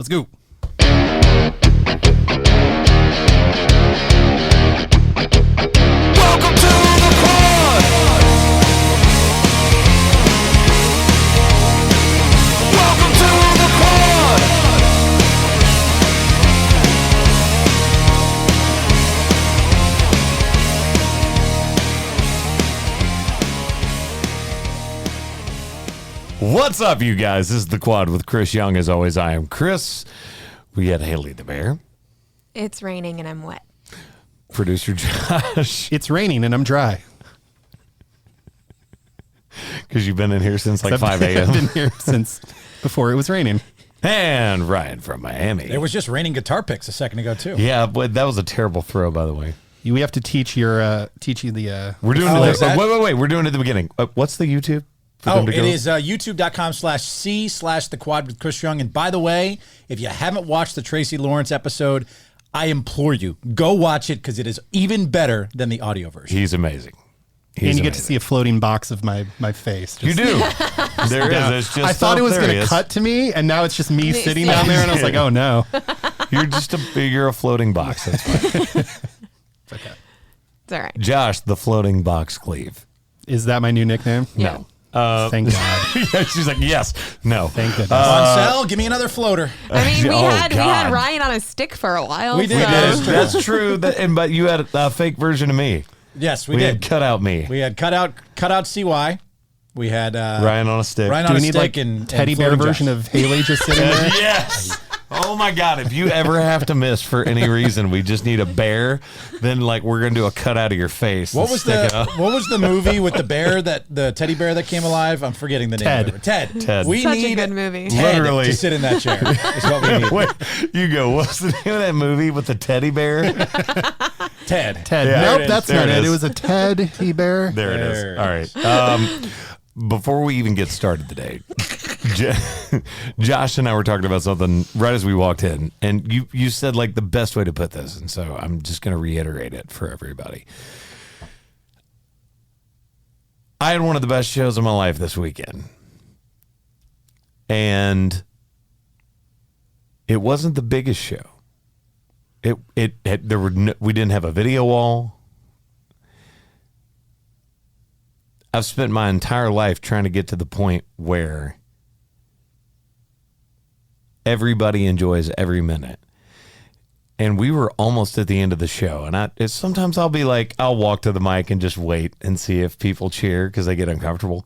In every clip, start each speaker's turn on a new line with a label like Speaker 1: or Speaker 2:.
Speaker 1: Let's go.
Speaker 2: Welcome to the pod. Welcome to the pod.
Speaker 3: What's up, you guys? This is The Quad with Chris Young. As always, I am Chris. We got Haley the Bear.
Speaker 4: It's raining and I'm wet.
Speaker 3: Producer Josh.
Speaker 1: It's raining and I'm dry.
Speaker 3: Because you've been in here since like 5
Speaker 1: I've
Speaker 3: a.m.
Speaker 1: been here since before it was raining.
Speaker 3: And Ryan from Miami.
Speaker 5: It was just raining guitar picks a second ago, too.
Speaker 3: Yeah, but that was a terrible throw, by the way.
Speaker 1: We have to teach you the.
Speaker 3: We're doing
Speaker 5: Oh,
Speaker 3: it.
Speaker 5: is that-
Speaker 3: Wait. We're doing it at the beginning. What's the YouTube? for
Speaker 5: Oh,
Speaker 3: them to
Speaker 5: it
Speaker 3: go?
Speaker 5: is youtube.com/C/The Quad with Chris Young. And by the way, if you haven't watched the Tracy Lawrence episode, I implore you, go watch it because it is even better than the audio version.
Speaker 3: He's amazing.
Speaker 1: And you get to see a floating box of my face.
Speaker 3: You do. There
Speaker 1: down.
Speaker 3: is. It's just
Speaker 1: I thought it was
Speaker 3: going
Speaker 1: to cut to me, and now it's just me sitting down there, and I was like, oh no.
Speaker 3: You're a floating box. That's fine.
Speaker 1: It's okay.
Speaker 4: It's all right.
Speaker 3: Josh, the floating box cleave.
Speaker 1: Is that my new nickname?
Speaker 3: No.
Speaker 1: Thank God.
Speaker 3: Yeah, she's like, yes. No.
Speaker 1: Thank goodness.
Speaker 5: Marcel, give me another floater.
Speaker 4: I mean, we
Speaker 3: Oh,
Speaker 4: had
Speaker 3: God.
Speaker 4: Ryan on a stick for a while.
Speaker 5: We did.
Speaker 4: so-
Speaker 5: That is true.
Speaker 3: That's true. But you had a fake version of me.
Speaker 5: Yes, we
Speaker 3: We
Speaker 5: did.
Speaker 3: had cut out me.
Speaker 5: We had cut out CY. We had
Speaker 3: Ryan on a stick.
Speaker 5: Ryan
Speaker 1: Do
Speaker 5: on
Speaker 1: we
Speaker 5: a
Speaker 1: need
Speaker 5: stick
Speaker 1: like
Speaker 5: and
Speaker 1: teddy
Speaker 5: and
Speaker 1: bear
Speaker 5: floating
Speaker 1: version
Speaker 5: Josh.
Speaker 1: of Haley just sitting there?
Speaker 3: Yes. Oh my God! If you ever have to miss for any reason, we just need a bear. Then like we're gonna do a cut out of your face.
Speaker 5: What
Speaker 3: and
Speaker 5: was
Speaker 3: stick it up.
Speaker 5: what was the movie with the bear the teddy bear that came alive? I'm forgetting the name of it. Ted. We
Speaker 4: Such a
Speaker 5: need
Speaker 4: good movie.
Speaker 5: Ted
Speaker 3: Literally.
Speaker 5: to sit in that chair. Is what we need.
Speaker 3: Wait, you go. What's the name of that movie with the teddy bear?
Speaker 5: Ted.
Speaker 1: Ted.
Speaker 3: Yeah,
Speaker 1: Nope,
Speaker 3: there
Speaker 1: that's
Speaker 3: it
Speaker 1: not
Speaker 3: is.
Speaker 1: it. It was a teddy bear.
Speaker 3: There it
Speaker 5: There
Speaker 3: is. All right. Before we even get started today, Josh and I were talking about something right as we walked in, and you said like the best way to put this, and so I'm just going to reiterate it for everybody. I had one of the best shows of my life this weekend, and it wasn't the biggest show. We didn't have a video wall. I've spent my entire life trying to get to the point where everybody enjoys every minute. And we were almost at the end of the show. And sometimes I'll be like, I'll walk to the mic and just wait and see if people cheer because they get uncomfortable.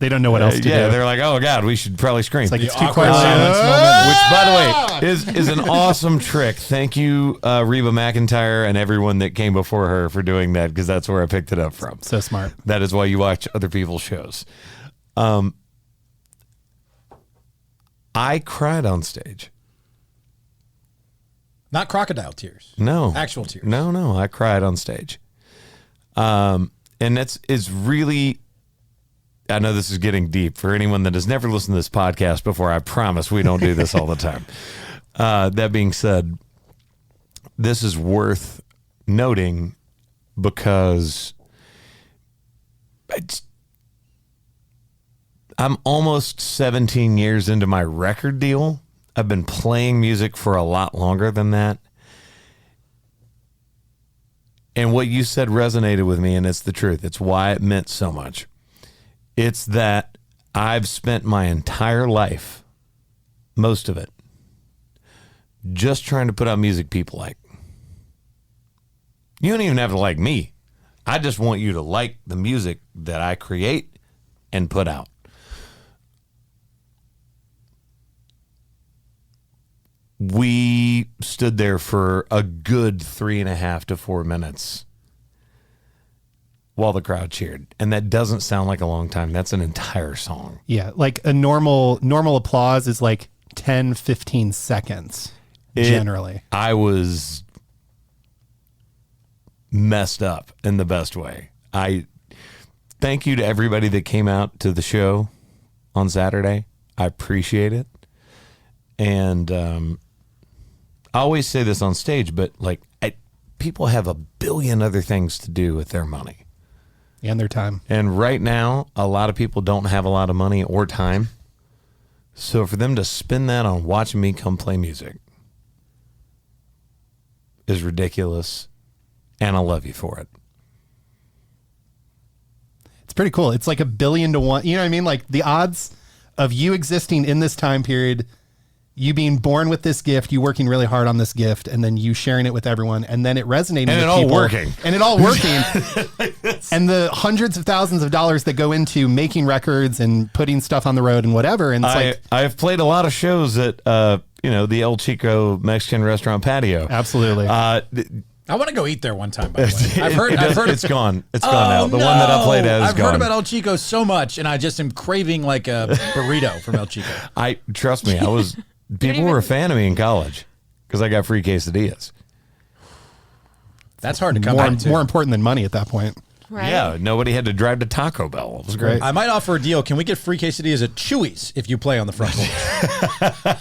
Speaker 1: They don't know what else to
Speaker 3: Yeah,
Speaker 1: do.
Speaker 3: they're like, oh God, we should probably scream.
Speaker 1: It's like it's too
Speaker 5: awkward
Speaker 1: quiet.
Speaker 5: silence
Speaker 3: Which, by the way, is an awesome trick. Thank you, Reba McEntire, and everyone that came before her for doing that, because that's where I picked it up from.
Speaker 1: So smart.
Speaker 3: That is why you watch other people's shows. I cried on stage.
Speaker 5: Not crocodile tears.
Speaker 3: No.
Speaker 5: Actual tears.
Speaker 3: No, I cried on stage. And it's really... I know this is getting deep. For anyone that has never listened to this podcast before, I promise we don't do this all the time. That being said, this is worth noting because I'm almost 17 years into my record deal. I've been playing music for a lot longer than that. And what you said resonated with me, and it's the truth. It's why it meant so much. It's that I've spent my entire life, most of it, just trying to put out music people like. You don't even have to like me. I just want you to like the music that I create and put out. We stood there for a good 3.5 to 4 minutes while the crowd cheered. And that doesn't sound like a long time. That's an entire song.
Speaker 1: Yeah, like a normal applause is like 10, 15 seconds generally.
Speaker 3: I was messed up in the best way. I thank you to everybody that came out to the show on Saturday. I appreciate it. And I always say this on stage, but like people have a billion other things to do with their money.
Speaker 1: And their time.
Speaker 3: And right now, a lot of people don't have a lot of money or time. So for them to spend that on watching me come play music is ridiculous, and I love you for it.
Speaker 1: It's pretty cool. It's like 1 billion to 1. You know what I mean? Like the odds of you existing in this time period, you being born with this gift, you working really hard on this gift, and then you sharing it with everyone, and then it resonating
Speaker 3: And
Speaker 1: with
Speaker 3: it all
Speaker 1: people,
Speaker 3: working.
Speaker 1: and it all working, and the hundreds of thousands of dollars that go into making records and putting stuff on the road and whatever. And it's
Speaker 3: I've played a lot of shows at the El Chico Mexican restaurant patio.
Speaker 1: absolutely.
Speaker 5: I want to go eat there one time, by the way. I've heard
Speaker 3: it's gone. It's gone now. The one that I played at is
Speaker 5: I've
Speaker 3: gone.
Speaker 5: heard about El Chico so much, and I just am craving like a burrito from El Chico.
Speaker 3: Trust me, people were a fan of me in college because I got free quesadillas.
Speaker 5: That's hard to come by, too.
Speaker 1: more important than money at that point.
Speaker 4: Right?
Speaker 3: Yeah, nobody had to drive to Taco Bell. It was great.
Speaker 5: I might offer a deal. Can we get free quesadillas at Chewy's if you play on the front porch?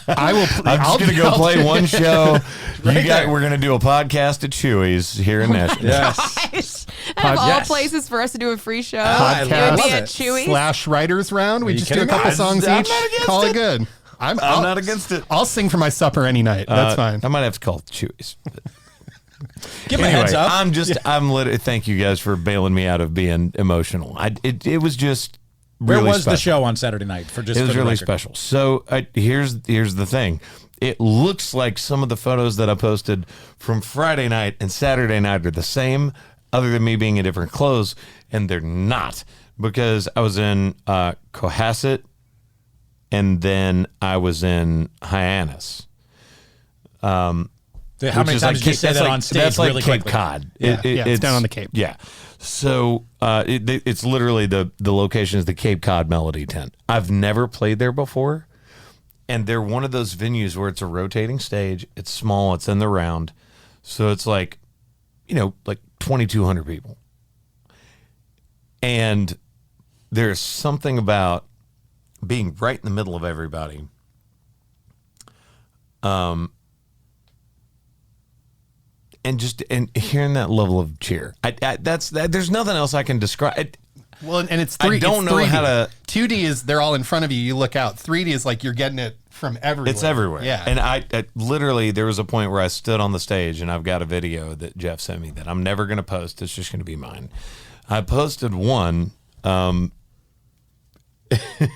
Speaker 1: I will.
Speaker 3: I'm just going to go play one show.
Speaker 5: there.
Speaker 3: We're going to do a podcast at Chewy's here in Nashville.
Speaker 5: Yes.
Speaker 4: Gosh. Of all
Speaker 5: Yes.
Speaker 4: places for us to do a free show,
Speaker 5: I
Speaker 4: it would
Speaker 1: love
Speaker 4: be
Speaker 5: it.
Speaker 4: at Chewy's.
Speaker 1: / writers round. We
Speaker 5: you
Speaker 1: just do a
Speaker 5: kidding me?
Speaker 1: couple songs
Speaker 3: I'm
Speaker 1: each.
Speaker 3: not against
Speaker 1: Call it
Speaker 3: it.
Speaker 1: good. I'm
Speaker 3: not against it.
Speaker 1: I'll sing for my supper any night. That's fine.
Speaker 3: I might have to call Chewy's.
Speaker 5: Give me a heads up.
Speaker 3: I'm literally. Thank you guys for bailing me out of being emotional. It was just really
Speaker 5: Where was
Speaker 3: special.
Speaker 5: the show on Saturday night? It
Speaker 3: It was really special. So here's the thing. It looks like some of the photos that I posted from Friday night and Saturday night are the same, other than me being in different clothes, and they're not, because I was in Cohasset, and then I was in Hyannis.
Speaker 5: How many times did you say that on stage?
Speaker 3: That's like
Speaker 5: really
Speaker 3: Cape
Speaker 5: quickly?
Speaker 3: Cod.
Speaker 1: Yeah, it's down on the Cape.
Speaker 3: Yeah. So it's literally the location is the Cape Cod Melody Tent. I've never played there before, and they're one of those venues where it's a rotating stage. It's small. It's in the round, so it's like 2,200 people, and there's something about being right in the middle of everybody. And hearing that level of cheer, there's nothing else I can describe.
Speaker 1: Well, and it's
Speaker 3: I don't know
Speaker 1: 3D.
Speaker 3: how to.
Speaker 1: 2D is they're all in front of you. You look out. 3D is like you're getting it from everywhere.
Speaker 3: It's everywhere.
Speaker 1: Yeah.
Speaker 3: And I literally, there was a point where I stood on the stage, and I've got a video that Jeff sent me that I'm never going to post. It's just going to be mine. I posted one, and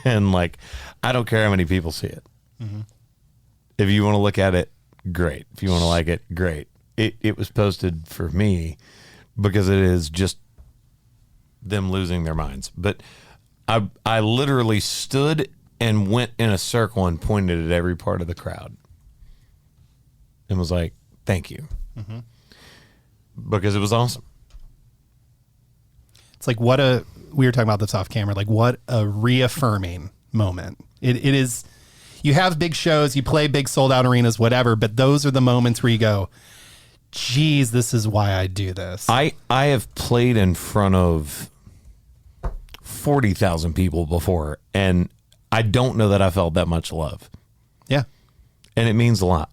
Speaker 3: I don't care how many people see it. Mm-hmm. If you want to look at it, great. If you want to like it, great. It was posted for me because it is just them losing their minds. But I literally stood and went in a circle and pointed at every part of the crowd and was like, thank you. Mm-hmm. Because it was awesome.
Speaker 1: It's like we were talking about this off camera, like what a reaffirming moment. It is, you have big shows, you play big sold out arenas, whatever, but those are the moments where you go, geez, this is why I do this.
Speaker 3: I have played in front of 40,000 people before, and I don't know that I felt that much love.
Speaker 1: Yeah.
Speaker 3: And it means a lot.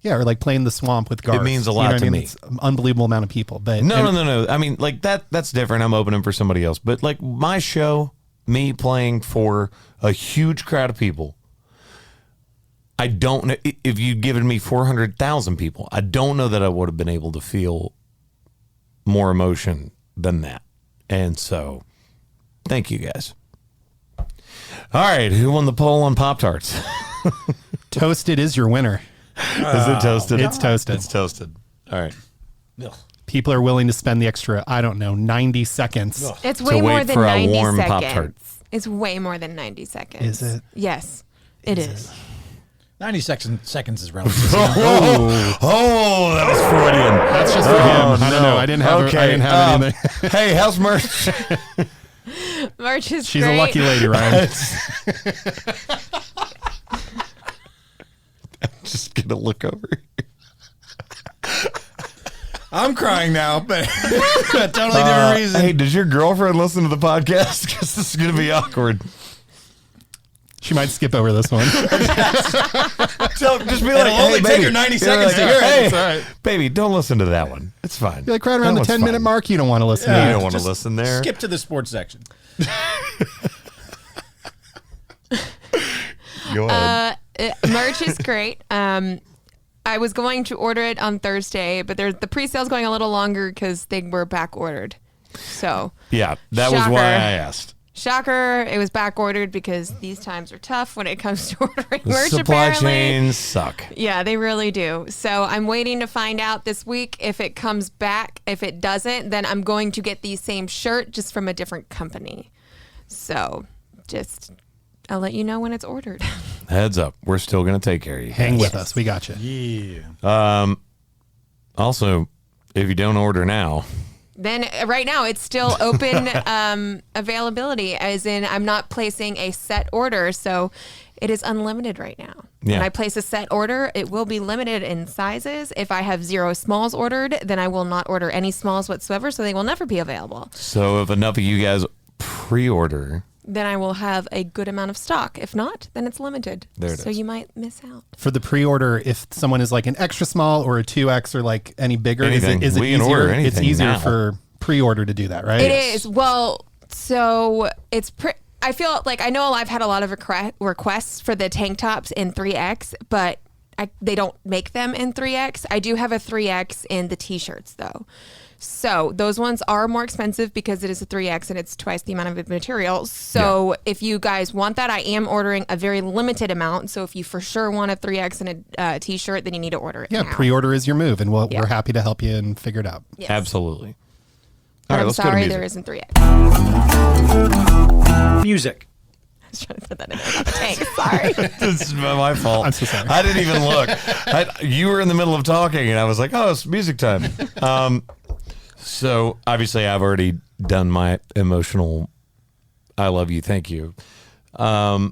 Speaker 1: Yeah, or like playing the swamp with Garth.
Speaker 3: It means a lot
Speaker 1: what
Speaker 3: to
Speaker 1: I mean?
Speaker 3: me.
Speaker 1: It's an unbelievable amount of people. But
Speaker 3: No. I mean, like that's different. I'm opening for somebody else. But like my show, me playing for a huge crowd of people, I don't know if you'd given me 400,000 people, I don't know that I would have been able to feel more emotion than that. And so, thank you guys. All right, who won the poll on Pop-Tarts?
Speaker 1: Toasted is your winner.
Speaker 3: Is it toasted?
Speaker 1: It's toasted.
Speaker 3: It's toasted. All right.
Speaker 1: People are willing to spend the extra, 90 seconds.
Speaker 4: It's way more
Speaker 3: wait
Speaker 4: than
Speaker 3: for a
Speaker 4: 90
Speaker 3: warm
Speaker 4: seconds.
Speaker 3: Pop-Tart.
Speaker 4: It's way more than 90 seconds.
Speaker 1: Is it?
Speaker 4: Yes, it is.
Speaker 5: 90 seconds is relative.
Speaker 3: Oh, that was Freudian.
Speaker 1: That's just for him. I don't know. I didn't have anything.
Speaker 3: Hey, how's merch?
Speaker 4: March is
Speaker 1: She's
Speaker 4: great.
Speaker 1: a lucky lady, Ryan.
Speaker 3: Just gonna look over here.
Speaker 5: I'm crying now, but a totally different reason.
Speaker 3: Hey, does your girlfriend listen to the podcast? Because this is gonna be awkward.
Speaker 1: She might skip over this one.
Speaker 3: So just be
Speaker 5: It'll
Speaker 3: like,
Speaker 5: only
Speaker 3: hey,
Speaker 5: take
Speaker 3: baby.
Speaker 5: her 90
Speaker 3: You're
Speaker 5: seconds
Speaker 3: like,
Speaker 5: to hear it.
Speaker 3: Hey,
Speaker 1: It's all right.
Speaker 3: baby, don't listen to that one. It's fine.
Speaker 1: You're like right around
Speaker 3: That
Speaker 1: the
Speaker 3: one's
Speaker 1: 10-minute
Speaker 3: fine.
Speaker 1: mark, you don't want to listen
Speaker 3: You
Speaker 1: to
Speaker 3: don't
Speaker 1: it.
Speaker 3: want to listen there.
Speaker 5: Skip to the sports section.
Speaker 3: Go ahead.
Speaker 4: Merch is great. I was going to order it on Thursday, but the pre-sale's going a little longer because they were back ordered. So
Speaker 3: Yeah, that was
Speaker 4: Shocker.
Speaker 3: why I asked.
Speaker 4: shocker, it was back ordered because these times are tough when it comes to ordering
Speaker 3: The
Speaker 4: merch.
Speaker 3: supply
Speaker 4: Apparently,
Speaker 3: chains suck.
Speaker 4: yeah, they really do. So I'm waiting to find out this week if it comes back. If it doesn't, then I'm going to get the same shirt just from a different company. So I'll let you know when it's ordered.
Speaker 3: Heads up, we're still going to take care of you.
Speaker 1: Hang with us. We got you.
Speaker 5: Yeah.
Speaker 3: Also, if you don't order now,
Speaker 4: Then right now it's still open availability, as in I'm not placing a set order, so it is unlimited right now.
Speaker 3: Yeah.
Speaker 4: When I place a set order, it will be limited in sizes. If I have 0 smalls ordered, then I will not order any smalls whatsoever, so they will never be available.
Speaker 3: so if enough of you guys pre-order,
Speaker 4: Then I will have a good amount of stock. If not, then it's limited.
Speaker 3: There it
Speaker 4: so
Speaker 3: is.
Speaker 4: you might miss out.
Speaker 1: For the pre-order, if someone is like an extra small or a 2X or like any bigger,
Speaker 3: Anything.
Speaker 1: is it
Speaker 3: We can
Speaker 1: easier?
Speaker 3: order
Speaker 1: It's
Speaker 3: anything
Speaker 1: easier
Speaker 3: now.
Speaker 1: for pre-order to do that, right?
Speaker 4: It is. Well, so it's I feel like I know I've had a lot of requests for the tank tops in 3X, but they don't make them in 3X. I do have a 3X in the t-shirts though. So those ones are more expensive because it is a 3X and it's twice the amount of material. So if you guys want that, I am ordering a very limited amount. So if you for sure want a 3X and a t-shirt, then you need to order it
Speaker 1: Yeah,
Speaker 4: now.
Speaker 1: pre-order is your move, and we're
Speaker 4: Yeah.
Speaker 1: happy to help you and figure it out.
Speaker 4: Yes.
Speaker 3: absolutely.
Speaker 4: But
Speaker 3: All right,
Speaker 4: I'm
Speaker 3: let's go to
Speaker 4: sorry
Speaker 3: music.
Speaker 4: there isn't 3X.
Speaker 5: Music.
Speaker 4: I was trying to put that in there about the tank. Sorry.
Speaker 3: This is my fault.
Speaker 1: I'm so sorry.
Speaker 3: I didn't even look. You were in the middle of talking, and I was like, "Oh, it's music time." So obviously, I've already done my emotional "I love you, thank you." I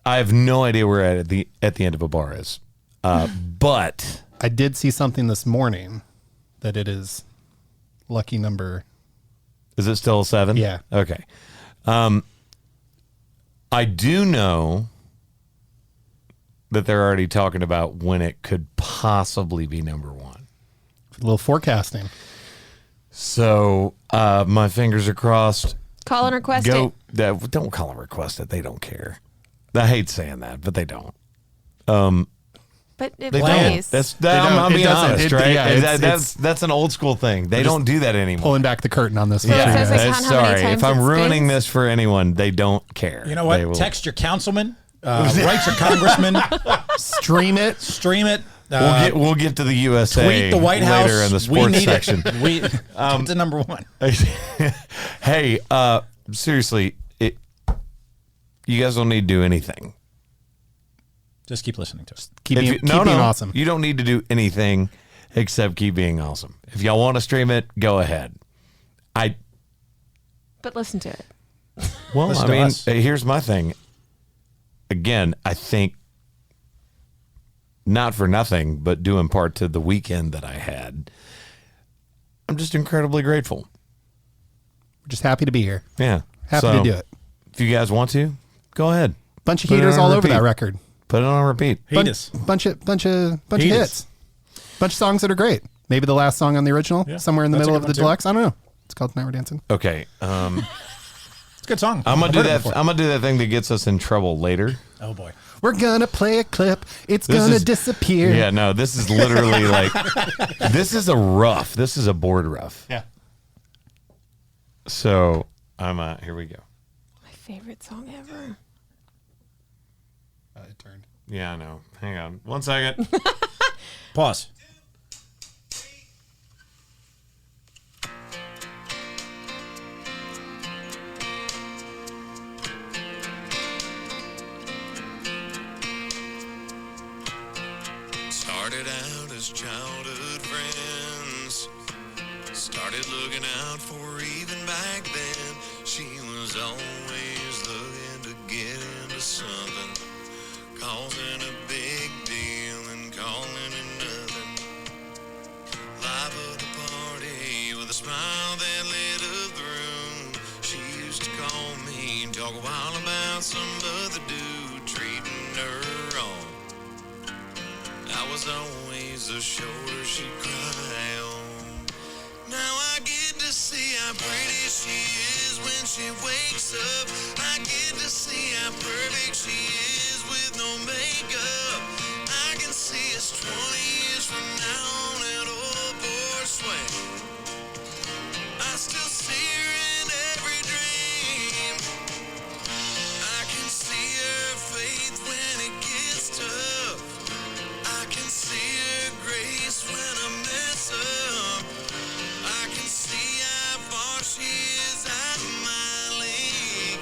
Speaker 3: have no idea where at the end of a bar is, but
Speaker 1: I did see something this morning that it is lucky number.
Speaker 3: is it still 7?
Speaker 1: Yeah.
Speaker 3: Okay. I do know that they're already talking about when it could possibly be number 1.
Speaker 1: A little forecasting.
Speaker 3: So my fingers are crossed.
Speaker 4: Call and request it.
Speaker 3: Go. Don't call and request it. They don't care. I hate saying that, but they don't.
Speaker 4: But it
Speaker 3: They
Speaker 4: plays.
Speaker 3: don't.
Speaker 1: don't.
Speaker 3: I'm
Speaker 1: It
Speaker 3: being
Speaker 1: doesn't.
Speaker 3: honest,
Speaker 1: It-
Speaker 3: right?
Speaker 1: yeah, it's-
Speaker 3: That's an old school thing. They
Speaker 1: just
Speaker 3: don't do that anymore.
Speaker 1: Pulling back the curtain on this one.
Speaker 4: Yeah.
Speaker 1: for you
Speaker 4: Says, like,
Speaker 1: guys.
Speaker 4: count how many
Speaker 3: Sorry,
Speaker 4: times
Speaker 3: if I'm
Speaker 4: it
Speaker 3: ruining
Speaker 4: spins.
Speaker 3: this for anyone, they don't care.
Speaker 5: You know
Speaker 3: They
Speaker 5: what?
Speaker 3: will-
Speaker 5: Text your councilman, write your congressman,
Speaker 1: Stream it.
Speaker 5: stream it.
Speaker 3: We'll get to the USA
Speaker 5: Tweet the White House.
Speaker 3: later in the
Speaker 5: we
Speaker 3: sports
Speaker 5: need
Speaker 3: section.
Speaker 5: It. We get to number 1.
Speaker 3: Hey, seriously, you guys don't need to do anything.
Speaker 5: Just keep listening to us.
Speaker 1: Keep
Speaker 3: If
Speaker 1: being,
Speaker 3: you-
Speaker 1: keep being awesome.
Speaker 3: You don't need to do anything except keep being awesome. If y'all want to stream it, go ahead.
Speaker 4: But listen to it.
Speaker 3: Well,
Speaker 5: Listen
Speaker 3: I
Speaker 5: to
Speaker 3: mean,
Speaker 5: us.
Speaker 3: here's my thing. Again, I think not for nothing, but due in part to the weekend that I had, I'm just incredibly grateful.
Speaker 1: We're just happy to be here.
Speaker 3: Yeah.
Speaker 1: Happy
Speaker 3: So,
Speaker 1: to do it.
Speaker 3: If you guys want to, go ahead.
Speaker 1: Bunch of
Speaker 3: Put it
Speaker 1: heaters
Speaker 3: on
Speaker 1: all over
Speaker 3: repeat.
Speaker 1: that record.
Speaker 3: Put it on repeat.
Speaker 5: Hate us.
Speaker 1: Bunch of
Speaker 5: Hate
Speaker 1: hits. Bunch of songs that are great. Maybe the last song on the original,
Speaker 5: Yeah,
Speaker 1: somewhere in the
Speaker 5: that's a
Speaker 1: middle
Speaker 5: good
Speaker 1: of the
Speaker 5: one, too.
Speaker 1: deluxe. I don't know. It's called Now We're Dancing.
Speaker 3: Okay.
Speaker 5: It's a good song.
Speaker 3: I'm gonna
Speaker 5: I've
Speaker 3: do
Speaker 5: heard it
Speaker 3: that.
Speaker 5: before.
Speaker 3: I'm gonna do that thing that gets us in trouble later.
Speaker 5: Oh boy.
Speaker 1: We're gonna play a clip. It's
Speaker 3: This
Speaker 1: gonna
Speaker 3: is-
Speaker 1: disappear.
Speaker 3: Yeah, no, this is literally like this is a rough. This is a board rough.
Speaker 1: Yeah.
Speaker 3: So I'm here we go.
Speaker 4: My favorite song ever.
Speaker 1: It turned.
Speaker 3: Yeah, I know. Hang on. 1 second.
Speaker 5: Pause.
Speaker 2: Started out as childhood friends. Started looking out for her even back then. She was always looking to get into something, causing a big deal and calling it nothing. Live of the party with a smile that lit up the room. She used to call me and talk a while about some other dude treating her wrong. I was always the shoulder she'd cry on. Now I get to to see how pretty she is when she wakes up. I get to see how perfect she is with no makeup. I can see us 20 years from now on that old porch swing. I still see her in every dream. I can see her faith when it gets tough. I can see her grace when I mess up. I can see how far she is out of my league,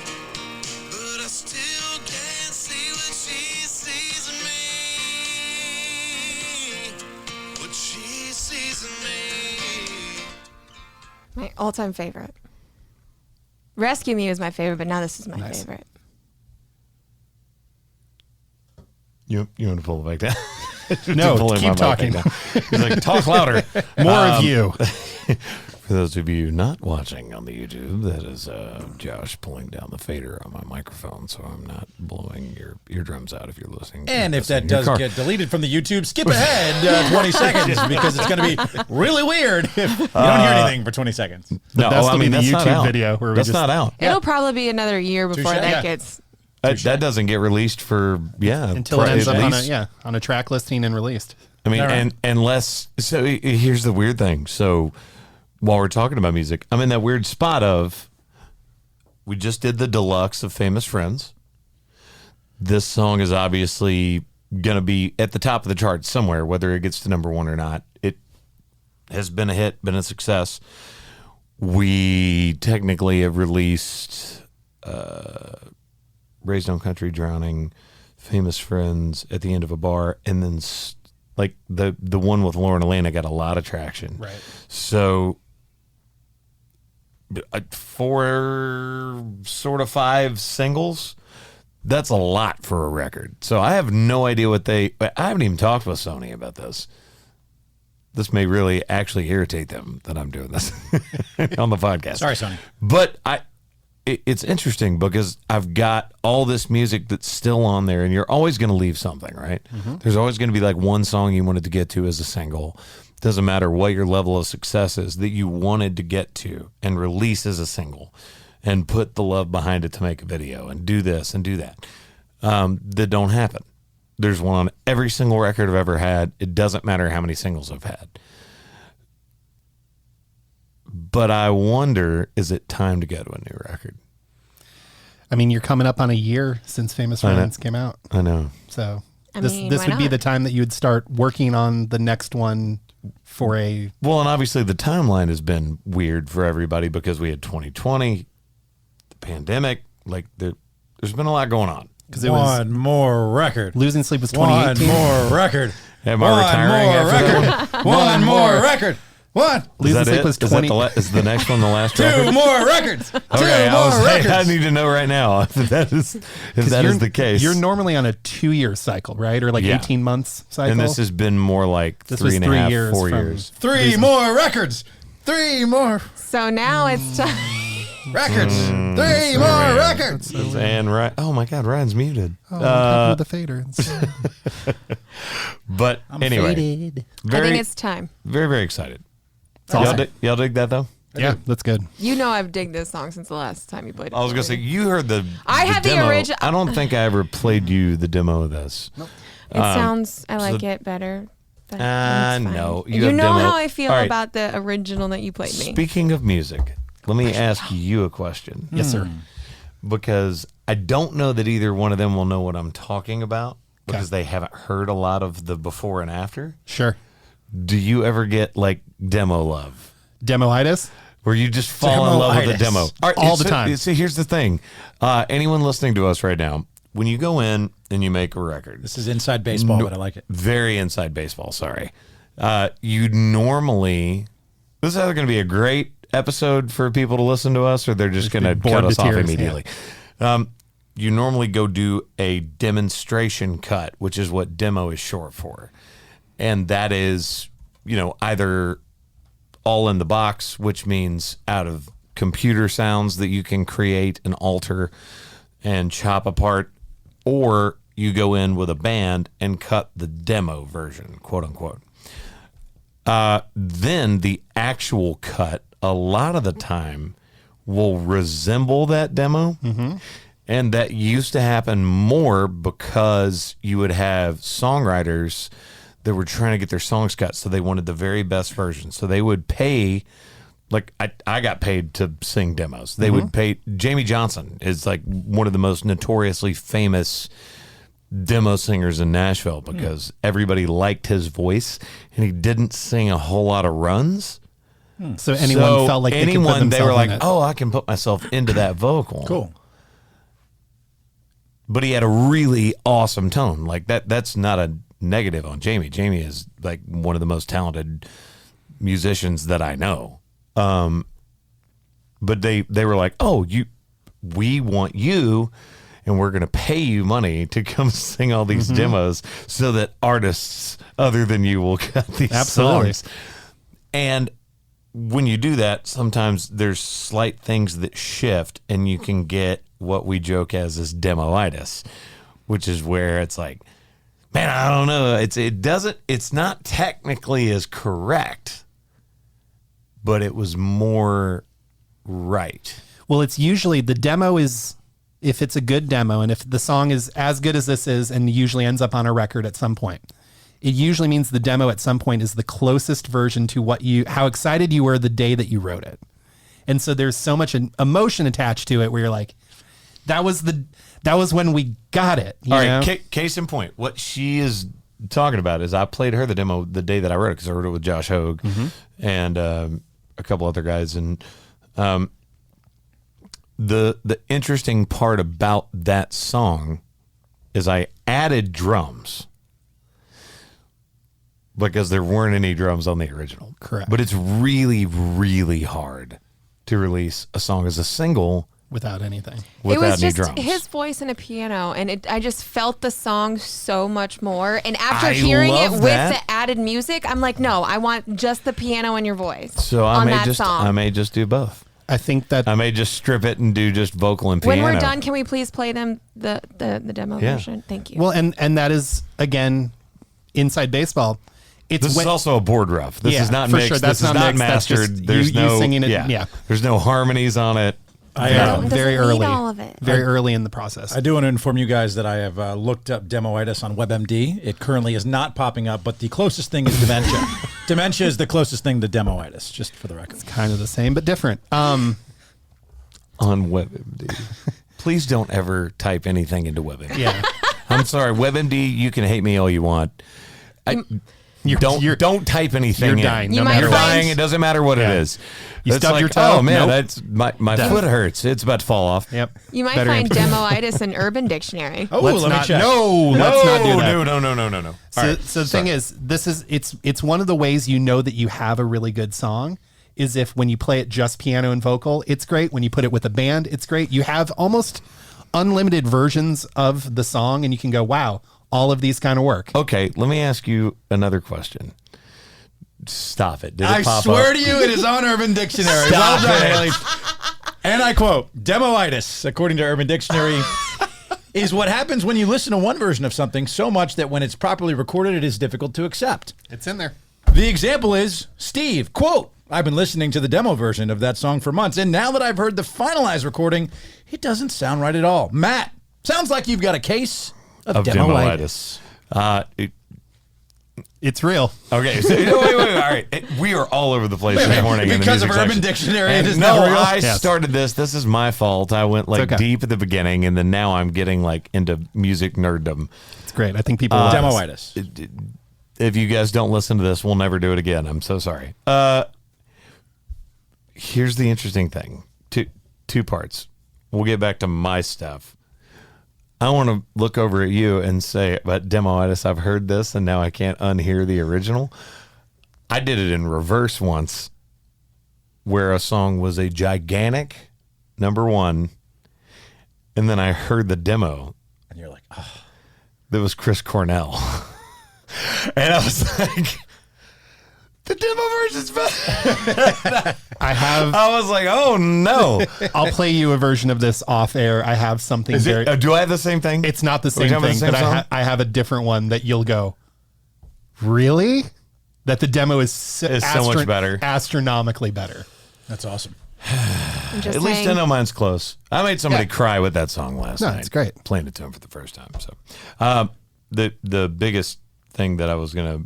Speaker 2: but I still can't see what she sees in me. What she sees in me.
Speaker 4: My all-time favorite. Rescue Me was my favorite, but now this is my favorite.
Speaker 3: You want to pull it back down?
Speaker 1: No,
Speaker 3: Pulling
Speaker 1: keep
Speaker 3: my mic
Speaker 1: talking.
Speaker 3: back down. He's like, talk louder.
Speaker 1: More of you.
Speaker 3: For those of you not watching on the YouTube, that is Josh pulling down the fader on my microphone, so I'm not blowing your eardrums out if you're listening.
Speaker 5: And if that
Speaker 3: in your
Speaker 5: does
Speaker 3: car.
Speaker 5: get deleted from the YouTube, skip ahead 20 seconds because it's going to be really weird if you don't hear anything for 20 seconds.
Speaker 3: No,
Speaker 1: best
Speaker 3: I
Speaker 1: will be
Speaker 3: mean,
Speaker 1: the
Speaker 3: that's not
Speaker 1: YouTube
Speaker 3: out.
Speaker 1: video where we
Speaker 3: that's
Speaker 1: just-
Speaker 3: not out.
Speaker 4: It'll probably be another year before
Speaker 5: Touche,
Speaker 4: that
Speaker 5: yeah.
Speaker 4: gets.
Speaker 3: That doesn't get released for
Speaker 1: Until it ends
Speaker 3: at
Speaker 1: up on a,
Speaker 3: least-
Speaker 1: on a track listing and released.
Speaker 3: I mean,
Speaker 5: All right.
Speaker 3: and unless so, here's the weird thing. So, while we're talking about music, I'm in that weird spot of we just did the deluxe of Famous Friends. This song is obviously going to be at the top of the charts somewhere, whether it gets to number one or not. It has been a hit, been a success. We technically have released Raised on Country, Drowning, Famous Friends, At the End of a Bar, and then like the one with Lauren Elena got a lot of traction.
Speaker 1: Right.
Speaker 3: So 4 sort of 5 singles, that's a lot for a record. So I have no idea I haven't even talked with Sony about this. This may really actually irritate them that I'm doing this on the podcast.
Speaker 5: Sorry, Sonny.
Speaker 3: But it's interesting because I've got all this music that's still on there, and you're always going to leave something, right? There's always going to be like one song you wanted to get to as a single. Doesn't matter what your level of success is that you wanted to get to and release as a single and put the love behind it to make a video and do this and do that. That don't happen. There's one on every single record I've ever had. It doesn't matter how many singles I've had. But I wonder, is it time to go to a new record?
Speaker 1: I mean, you're coming up on a year since Famous
Speaker 3: I know.
Speaker 1: Friends came out.
Speaker 3: I know.
Speaker 1: So
Speaker 4: I
Speaker 1: this
Speaker 4: mean,
Speaker 1: this
Speaker 4: why
Speaker 1: would be
Speaker 4: not?
Speaker 1: the time that you would start working on the next one for a
Speaker 3: Well, and obviously the timeline has been weird for everybody because we had 2020, the pandemic. Like there's been a lot going on.
Speaker 1: because it was
Speaker 5: One more record.
Speaker 1: Losing Sleep was
Speaker 5: One
Speaker 1: 2018.
Speaker 5: more record.
Speaker 3: Am I
Speaker 5: One
Speaker 3: retiring
Speaker 5: more
Speaker 3: after
Speaker 5: record. One more record. One.
Speaker 1: Losing
Speaker 3: Is that
Speaker 1: Sleep
Speaker 3: it?
Speaker 1: was
Speaker 3: Is
Speaker 1: 20.
Speaker 3: that is the next one the last
Speaker 5: Two
Speaker 3: record?
Speaker 5: more records.
Speaker 3: Okay,
Speaker 5: Two more
Speaker 3: I
Speaker 5: records.
Speaker 3: need to know right now if that is the case.
Speaker 1: You're normally on a 2-year cycle, right? Or like
Speaker 3: Yeah.
Speaker 1: 18 months cycle.
Speaker 3: and this has been more like
Speaker 1: This
Speaker 3: 3
Speaker 1: was
Speaker 3: and a
Speaker 1: 3
Speaker 3: half,
Speaker 1: years
Speaker 3: 4
Speaker 1: from-
Speaker 3: years.
Speaker 5: Three more records. 3 more
Speaker 4: So now it's time.
Speaker 5: records. 3 more records.
Speaker 3: And Ryan, oh my God, Ryan's muted.
Speaker 1: Oh, I'm talking with the fader.
Speaker 3: But anyway,
Speaker 4: I
Speaker 3: very,
Speaker 4: think it's time.
Speaker 3: very, very excited.
Speaker 1: awesome.
Speaker 3: Y'all dig that though?
Speaker 1: Yeah, that's good.
Speaker 4: You know I've digged this song since the last time you played it.
Speaker 3: I was gonna say you heard the.
Speaker 4: I had the
Speaker 3: demo.
Speaker 4: origi-
Speaker 3: I don't think I ever played you the demo of this.
Speaker 4: It sounds. I like it better. But it's fine.
Speaker 3: no, you
Speaker 4: You
Speaker 3: have
Speaker 4: know
Speaker 3: demo.
Speaker 4: how I feel
Speaker 3: All right.
Speaker 4: about the original that you played me.
Speaker 3: Speaking of music, let me ask you a question.
Speaker 1: Yes, sir.
Speaker 3: Because I don't know that either one of them will know what I'm talking about because they haven't heard a lot of the before and after.
Speaker 1: Sure.
Speaker 3: Do you ever get like demo love?
Speaker 1: Demolitis?
Speaker 3: Where you just fall in love with the demo
Speaker 5: Demolitis.
Speaker 1: All the time.
Speaker 3: See, here's the thing. Anyone listening to us right now, when you go in and you make a record,
Speaker 5: This is inside baseball, but I like it.
Speaker 3: very inside baseball, sorry. You normally, this is either going to be a great episode for people to listen to us or they're just going to
Speaker 1: bored
Speaker 3: cut
Speaker 1: to
Speaker 3: us off
Speaker 1: tears,
Speaker 3: immediately. You normally go do a demonstration cut, which is what demo is short for. And that is, either all in the box, which means out of computer sounds that you can create and alter and chop apart, or you go in with a band and cut the demo version, quote unquote. Then the actual cut a lot of the time will resemble that demo. And that used to happen more because you would have songwriters that were trying to get their songs cut, so they wanted the very best version. So they would pay, like I got paid to sing demos. They would pay. Jamie Johnson is like one of the most notoriously famous demo singers in Nashville because everybody liked his voice, and he didn't sing a whole lot of runs.
Speaker 1: So anyone felt like
Speaker 3: they were
Speaker 1: in
Speaker 3: like,
Speaker 1: it.
Speaker 3: oh, I can put myself into that vocal.
Speaker 5: Cool.
Speaker 3: But he had a really awesome tone. Like that's not a negative on Jamie. Jamie is like one of the most talented musicians that I know. But they were like, oh, we want you, and we're going to pay you money to come sing all these demos so that artists other than you will cut these songs. And when you do that, sometimes there's slight things that shift, and you can get what we joke as demolitis, which is where it's like, man, I don't know. It's not technically as correct, but it was more right.
Speaker 1: Well, it's usually the demo is, if it's a good demo and if the song is as good as this is and usually ends up on a record at some point, it usually means the demo at some point is the closest version to how excited you were the day that you wrote it. And so there's so much emotion attached to it where you're like, that was when we got it.
Speaker 3: All right, case in point, what she is talking about is I played her the demo the day that I wrote it because I wrote it with Josh Hogue and a couple other guys. And the interesting part about that song is I added drums because there weren't any drums on the original.
Speaker 1: Correct.
Speaker 3: But it's really, really hard to release a song as a single
Speaker 1: without anything.
Speaker 3: Without
Speaker 4: it was
Speaker 3: any
Speaker 4: just
Speaker 3: drums.
Speaker 4: his voice and a piano, and I just felt the song so much more. And after
Speaker 3: I
Speaker 4: hearing it
Speaker 3: love
Speaker 4: with
Speaker 3: that.
Speaker 4: the added music, I'm like, no, I want just the piano and your voice.
Speaker 3: So
Speaker 4: on
Speaker 3: I
Speaker 4: that
Speaker 3: may just do both.
Speaker 1: I think that
Speaker 3: I may just strip it and do just vocal and piano.
Speaker 4: When we're done, can we please play them the demo version? Thank you.
Speaker 1: well, and that is again inside baseball. It's
Speaker 3: This is also a board rough. This is not
Speaker 1: for
Speaker 3: mixed.
Speaker 1: sure. That's
Speaker 3: this is
Speaker 1: not
Speaker 3: not
Speaker 1: mixed. That's
Speaker 3: mastered.
Speaker 1: just
Speaker 3: There's
Speaker 1: you
Speaker 3: no
Speaker 1: singing it. Yeah.
Speaker 3: There's no harmonies on it.
Speaker 5: I,
Speaker 4: It
Speaker 1: very
Speaker 4: doesn't need
Speaker 1: early,
Speaker 4: all of it.
Speaker 1: very early in the process.
Speaker 5: I do want to inform you guys that I have looked up demolitis on WebMD. It currently is not popping up, but the closest thing is dementia. Dementia is the closest thing to demolitis, just for the record.
Speaker 1: Kind of the same, but different.
Speaker 3: On WebMD. Please don't ever type anything into WebMD.
Speaker 1: Yeah.
Speaker 3: I'm sorry, WebMD. You can hate me all you want. Don't type anything.
Speaker 1: You're
Speaker 3: in.
Speaker 1: dying.
Speaker 4: You
Speaker 1: No
Speaker 4: might
Speaker 1: matter
Speaker 3: You're
Speaker 1: what.
Speaker 3: dying. It doesn't matter what it is.
Speaker 1: You
Speaker 3: It's
Speaker 1: stub
Speaker 3: like,
Speaker 1: your toe?
Speaker 3: oh man,
Speaker 1: Nope.
Speaker 3: that's my foot hurts. It's about to fall off.
Speaker 1: Yep.
Speaker 4: You might
Speaker 1: Better
Speaker 4: find
Speaker 1: answer.
Speaker 4: demolitis in Urban Dictionary.
Speaker 5: Oh,
Speaker 1: Let's
Speaker 5: let me
Speaker 1: not-
Speaker 5: check.
Speaker 1: No, let's not do that.
Speaker 3: No.
Speaker 1: So the thing is, it's one of the ways you know that you have a really good song is if when you play it just piano and vocal, it's great. When you put it with a band, it's great. You have almost unlimited versions of the song, and you can go, wow, all of these kind of work.
Speaker 3: Okay, let me ask you another question. Stop it. Did it
Speaker 5: I
Speaker 3: pop
Speaker 5: swear
Speaker 3: up?
Speaker 5: to you, it is on Urban Dictionary.
Speaker 3: Stop
Speaker 5: Well done,
Speaker 3: it.
Speaker 5: Haley. And I quote, demolitis, according to Urban Dictionary, is what happens when you listen to one version of something so much that when it's properly recorded, it is difficult to accept.
Speaker 1: It's in there.
Speaker 5: The example is Steve, quote, I've been listening to the demo version of that song for months, and now that I've heard the finalized recording, it doesn't sound right at all. Matt, sounds like you've got a case of demolitis.
Speaker 1: It's real.
Speaker 3: Okay, so, wait. All right. We are all over the place this morning. in the
Speaker 5: Because of
Speaker 3: music
Speaker 5: Urban
Speaker 3: section.
Speaker 5: Dictionary,
Speaker 3: And
Speaker 5: it is
Speaker 3: no,
Speaker 5: not real.
Speaker 3: I
Speaker 1: Yes.
Speaker 3: started this. This is my fault. I went like
Speaker 1: okay.
Speaker 3: deep at the beginning, and then now I'm getting like into music nerddom.
Speaker 1: It's great. I think people love this.
Speaker 5: Demolitis.
Speaker 3: If you guys don't listen to this, we'll never do it again. I'm so sorry. Here's the interesting thing. Two parts. We'll get back to my stuff. I want to look over at you and say, but demolitis, I've heard this, and now I can't unhear the original. I did it in reverse once, where a song was a gigantic number one, and then I heard the demo.
Speaker 5: And you're like, oh.
Speaker 3: That was Chris Cornell. And I was like, the demo version's better. I was like, oh no.
Speaker 1: I'll play you a version of this off air. I have something very.
Speaker 3: Do I have the same thing?
Speaker 1: It's not the
Speaker 3: Are we
Speaker 1: same
Speaker 3: talking about
Speaker 1: thing,
Speaker 3: the same
Speaker 1: but
Speaker 3: song?
Speaker 1: I have a different one that you'll go, really? That the demo is
Speaker 3: so much better.
Speaker 1: astronomically better.
Speaker 5: That's awesome.
Speaker 4: I'm just
Speaker 3: At least I
Speaker 4: saying.
Speaker 3: know mine's close. I made somebody cry with that song last night.
Speaker 1: it's great.
Speaker 3: Playing it to him for the first time. So, the biggest thing that I was gonna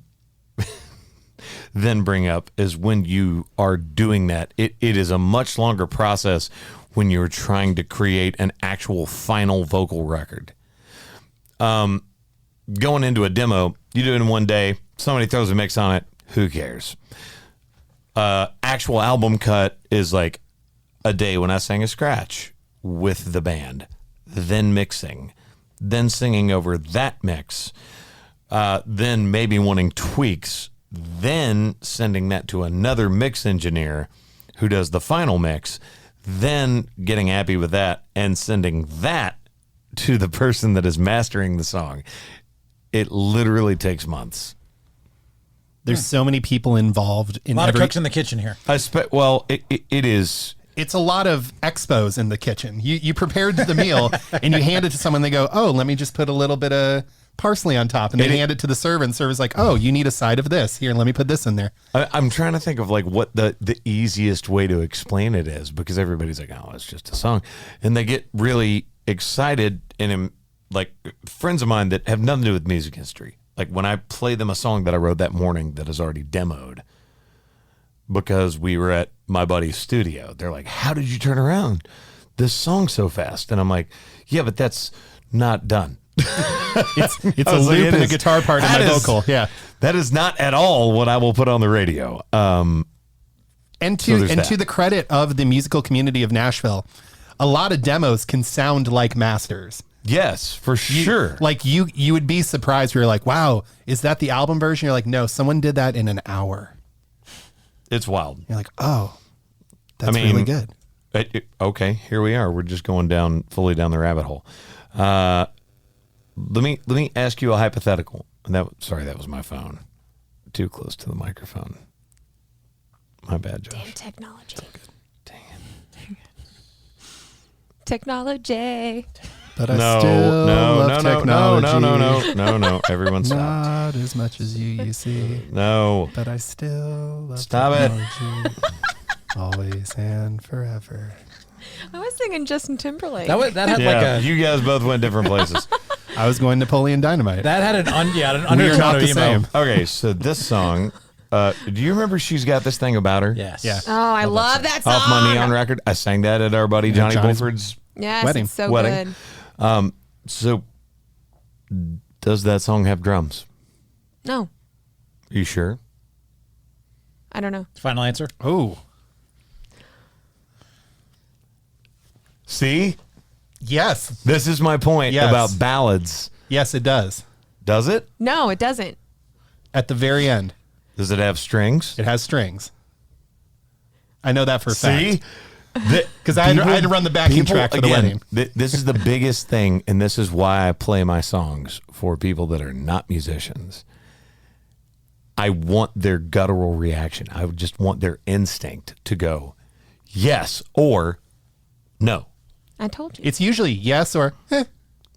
Speaker 3: then bring up is when you are doing that, it is a much longer process when you're trying to create an actual final vocal record. Going into a demo, you do it in one day. Somebody throws a mix on it. Who cares? Actual album cut is like a day when I sang a scratch with the band, then mixing, then singing over that mix, then maybe wanting tweaks, then sending that to another mix engineer who does the final mix, then getting happy with that and sending that to the person that is mastering the song. It literally takes months.
Speaker 1: There's so many people involved in
Speaker 5: A lot of
Speaker 1: every.
Speaker 5: cooks in the kitchen here.
Speaker 3: It is.
Speaker 1: It's a lot of expos in the kitchen. You prepared the meal and you hand it to someone. They go, "Oh, let me just put a little bit of parsley on top," and they hand it to the server, and the server's like, "Oh, you need a side of this. Here, let me put this in there."
Speaker 3: I'm trying to think of like what the easiest way to explain it is, because everybody's like, "Oh, it's just a song," and they get really excited. And like friends of mine that have nothing to do with music history, like when I play them a song that I wrote that morning that is already demoed because we were at my buddy's studio, they're like, "How did you turn around this song so fast?" And I'm like, "Yeah, but that's not done."
Speaker 1: It's a
Speaker 3: I was like,
Speaker 1: loop
Speaker 3: it
Speaker 1: and a
Speaker 3: is-
Speaker 1: guitar part in my
Speaker 3: that is-
Speaker 1: vocal. Yeah.
Speaker 3: That is not at all what I will put on the radio.
Speaker 1: And
Speaker 3: So there's that.
Speaker 1: to the credit of the musical community of Nashville, a lot of demos can sound like masters.
Speaker 3: Yes, for sure.
Speaker 1: Like you would be surprised. You're like, "Wow, is that the album version?" You're like, "No, someone did that in an hour."
Speaker 3: It's wild.
Speaker 1: You're like, "Oh, that's
Speaker 3: mean,
Speaker 1: really good."
Speaker 3: Okay, here we are. We're just going fully down the rabbit hole. Let me ask you a hypothetical. Sorry, that was my phone. Too close to the microphone. My bad, Josh.
Speaker 4: Technology.
Speaker 3: Dang
Speaker 4: Technology.
Speaker 1: But I
Speaker 3: No,
Speaker 1: still
Speaker 3: no,
Speaker 1: love
Speaker 3: no, no,
Speaker 1: technology.
Speaker 3: no. Everyone stop.
Speaker 1: Not as much as you see,
Speaker 3: No.
Speaker 1: but I still love
Speaker 3: Stop it.
Speaker 1: technology. Always and forever.
Speaker 4: I was singing Justin Timberlake.
Speaker 5: That had
Speaker 3: Yeah,
Speaker 5: like a
Speaker 3: you guys both went different places.
Speaker 1: I was going Napoleon Dynamite.
Speaker 5: that had an
Speaker 1: We are
Speaker 5: undertone
Speaker 1: not
Speaker 5: of
Speaker 1: the
Speaker 5: emo.
Speaker 1: same.
Speaker 3: Okay, so this song, do you remember She's Got This Thing About Her?
Speaker 5: Yes.
Speaker 1: Yeah.
Speaker 4: Oh, I love that song.
Speaker 3: Off my neon record. I sang that at our buddy Johnny
Speaker 1: Johnny's-
Speaker 3: Bulford's
Speaker 4: Yes,
Speaker 1: Wedding.
Speaker 4: it's so
Speaker 3: wedding.
Speaker 4: good.
Speaker 3: So, does that song have drums?
Speaker 4: No,
Speaker 3: Are you sure?
Speaker 4: I don't know.
Speaker 5: Final answer.
Speaker 1: Oh,
Speaker 3: See?
Speaker 1: yes.
Speaker 3: This is my point
Speaker 1: Yes.
Speaker 3: about ballads.
Speaker 1: Yes, it does.
Speaker 3: Does it?
Speaker 4: No, it doesn't.
Speaker 1: At the very end,
Speaker 3: Does it have strings?
Speaker 1: it has strings. I know that for a
Speaker 3: See?
Speaker 1: fact. Because I had to run the backing track for the wedding.
Speaker 3: This is the biggest thing, and this is why I play my songs for people that are not musicians. I want their guttural reaction. I just want their instinct to go yes or no.
Speaker 4: I told you.
Speaker 1: It's usually yes or eh.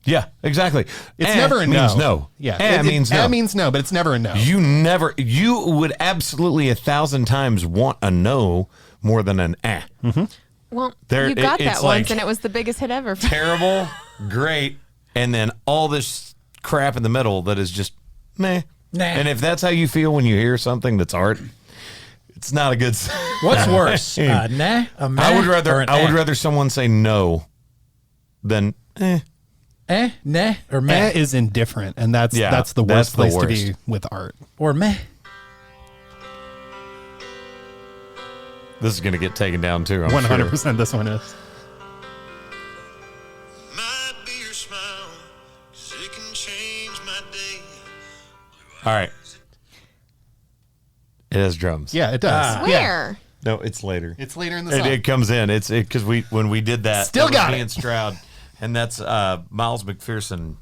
Speaker 3: Yeah, exactly.
Speaker 1: It's never a no.
Speaker 3: means no.
Speaker 1: Yeah.
Speaker 3: Means no.
Speaker 1: Means no, but it's never a no.
Speaker 3: You would absolutely 1,000 times want a no more than an eh.
Speaker 4: Well,
Speaker 3: There-
Speaker 4: you got
Speaker 3: it's
Speaker 4: that
Speaker 3: like-
Speaker 4: once, and it was the biggest hit ever.
Speaker 3: Terrible, great, and then all this crap in the middle that is just meh.
Speaker 5: Nah.
Speaker 3: And if that's how you feel when you hear something that's art, it's not a good sign.
Speaker 5: What's worse? Nah, a meh,
Speaker 3: I would
Speaker 5: or an
Speaker 3: rather someone say no than eh.
Speaker 5: nah, or meh,
Speaker 1: Eh is indifferent, and that's
Speaker 3: Yeah,
Speaker 1: the
Speaker 3: that's
Speaker 1: worst
Speaker 3: the
Speaker 1: place to be
Speaker 3: worst.
Speaker 1: with art.
Speaker 5: or meh.
Speaker 3: This is gonna get taken down too. I'm
Speaker 1: 100% this one is.
Speaker 2: Might be your smile, 'cause it can change my day.
Speaker 3: Sure. All right. It has drums.
Speaker 1: Yeah, it does. Yeah.
Speaker 4: Where?
Speaker 3: No, it's later.
Speaker 1: It's later in the song.
Speaker 3: It comes in. It's because when we did that,
Speaker 1: Still
Speaker 3: it was
Speaker 1: got
Speaker 3: me
Speaker 1: it.
Speaker 3: and Stroud, and that's Miles McPherson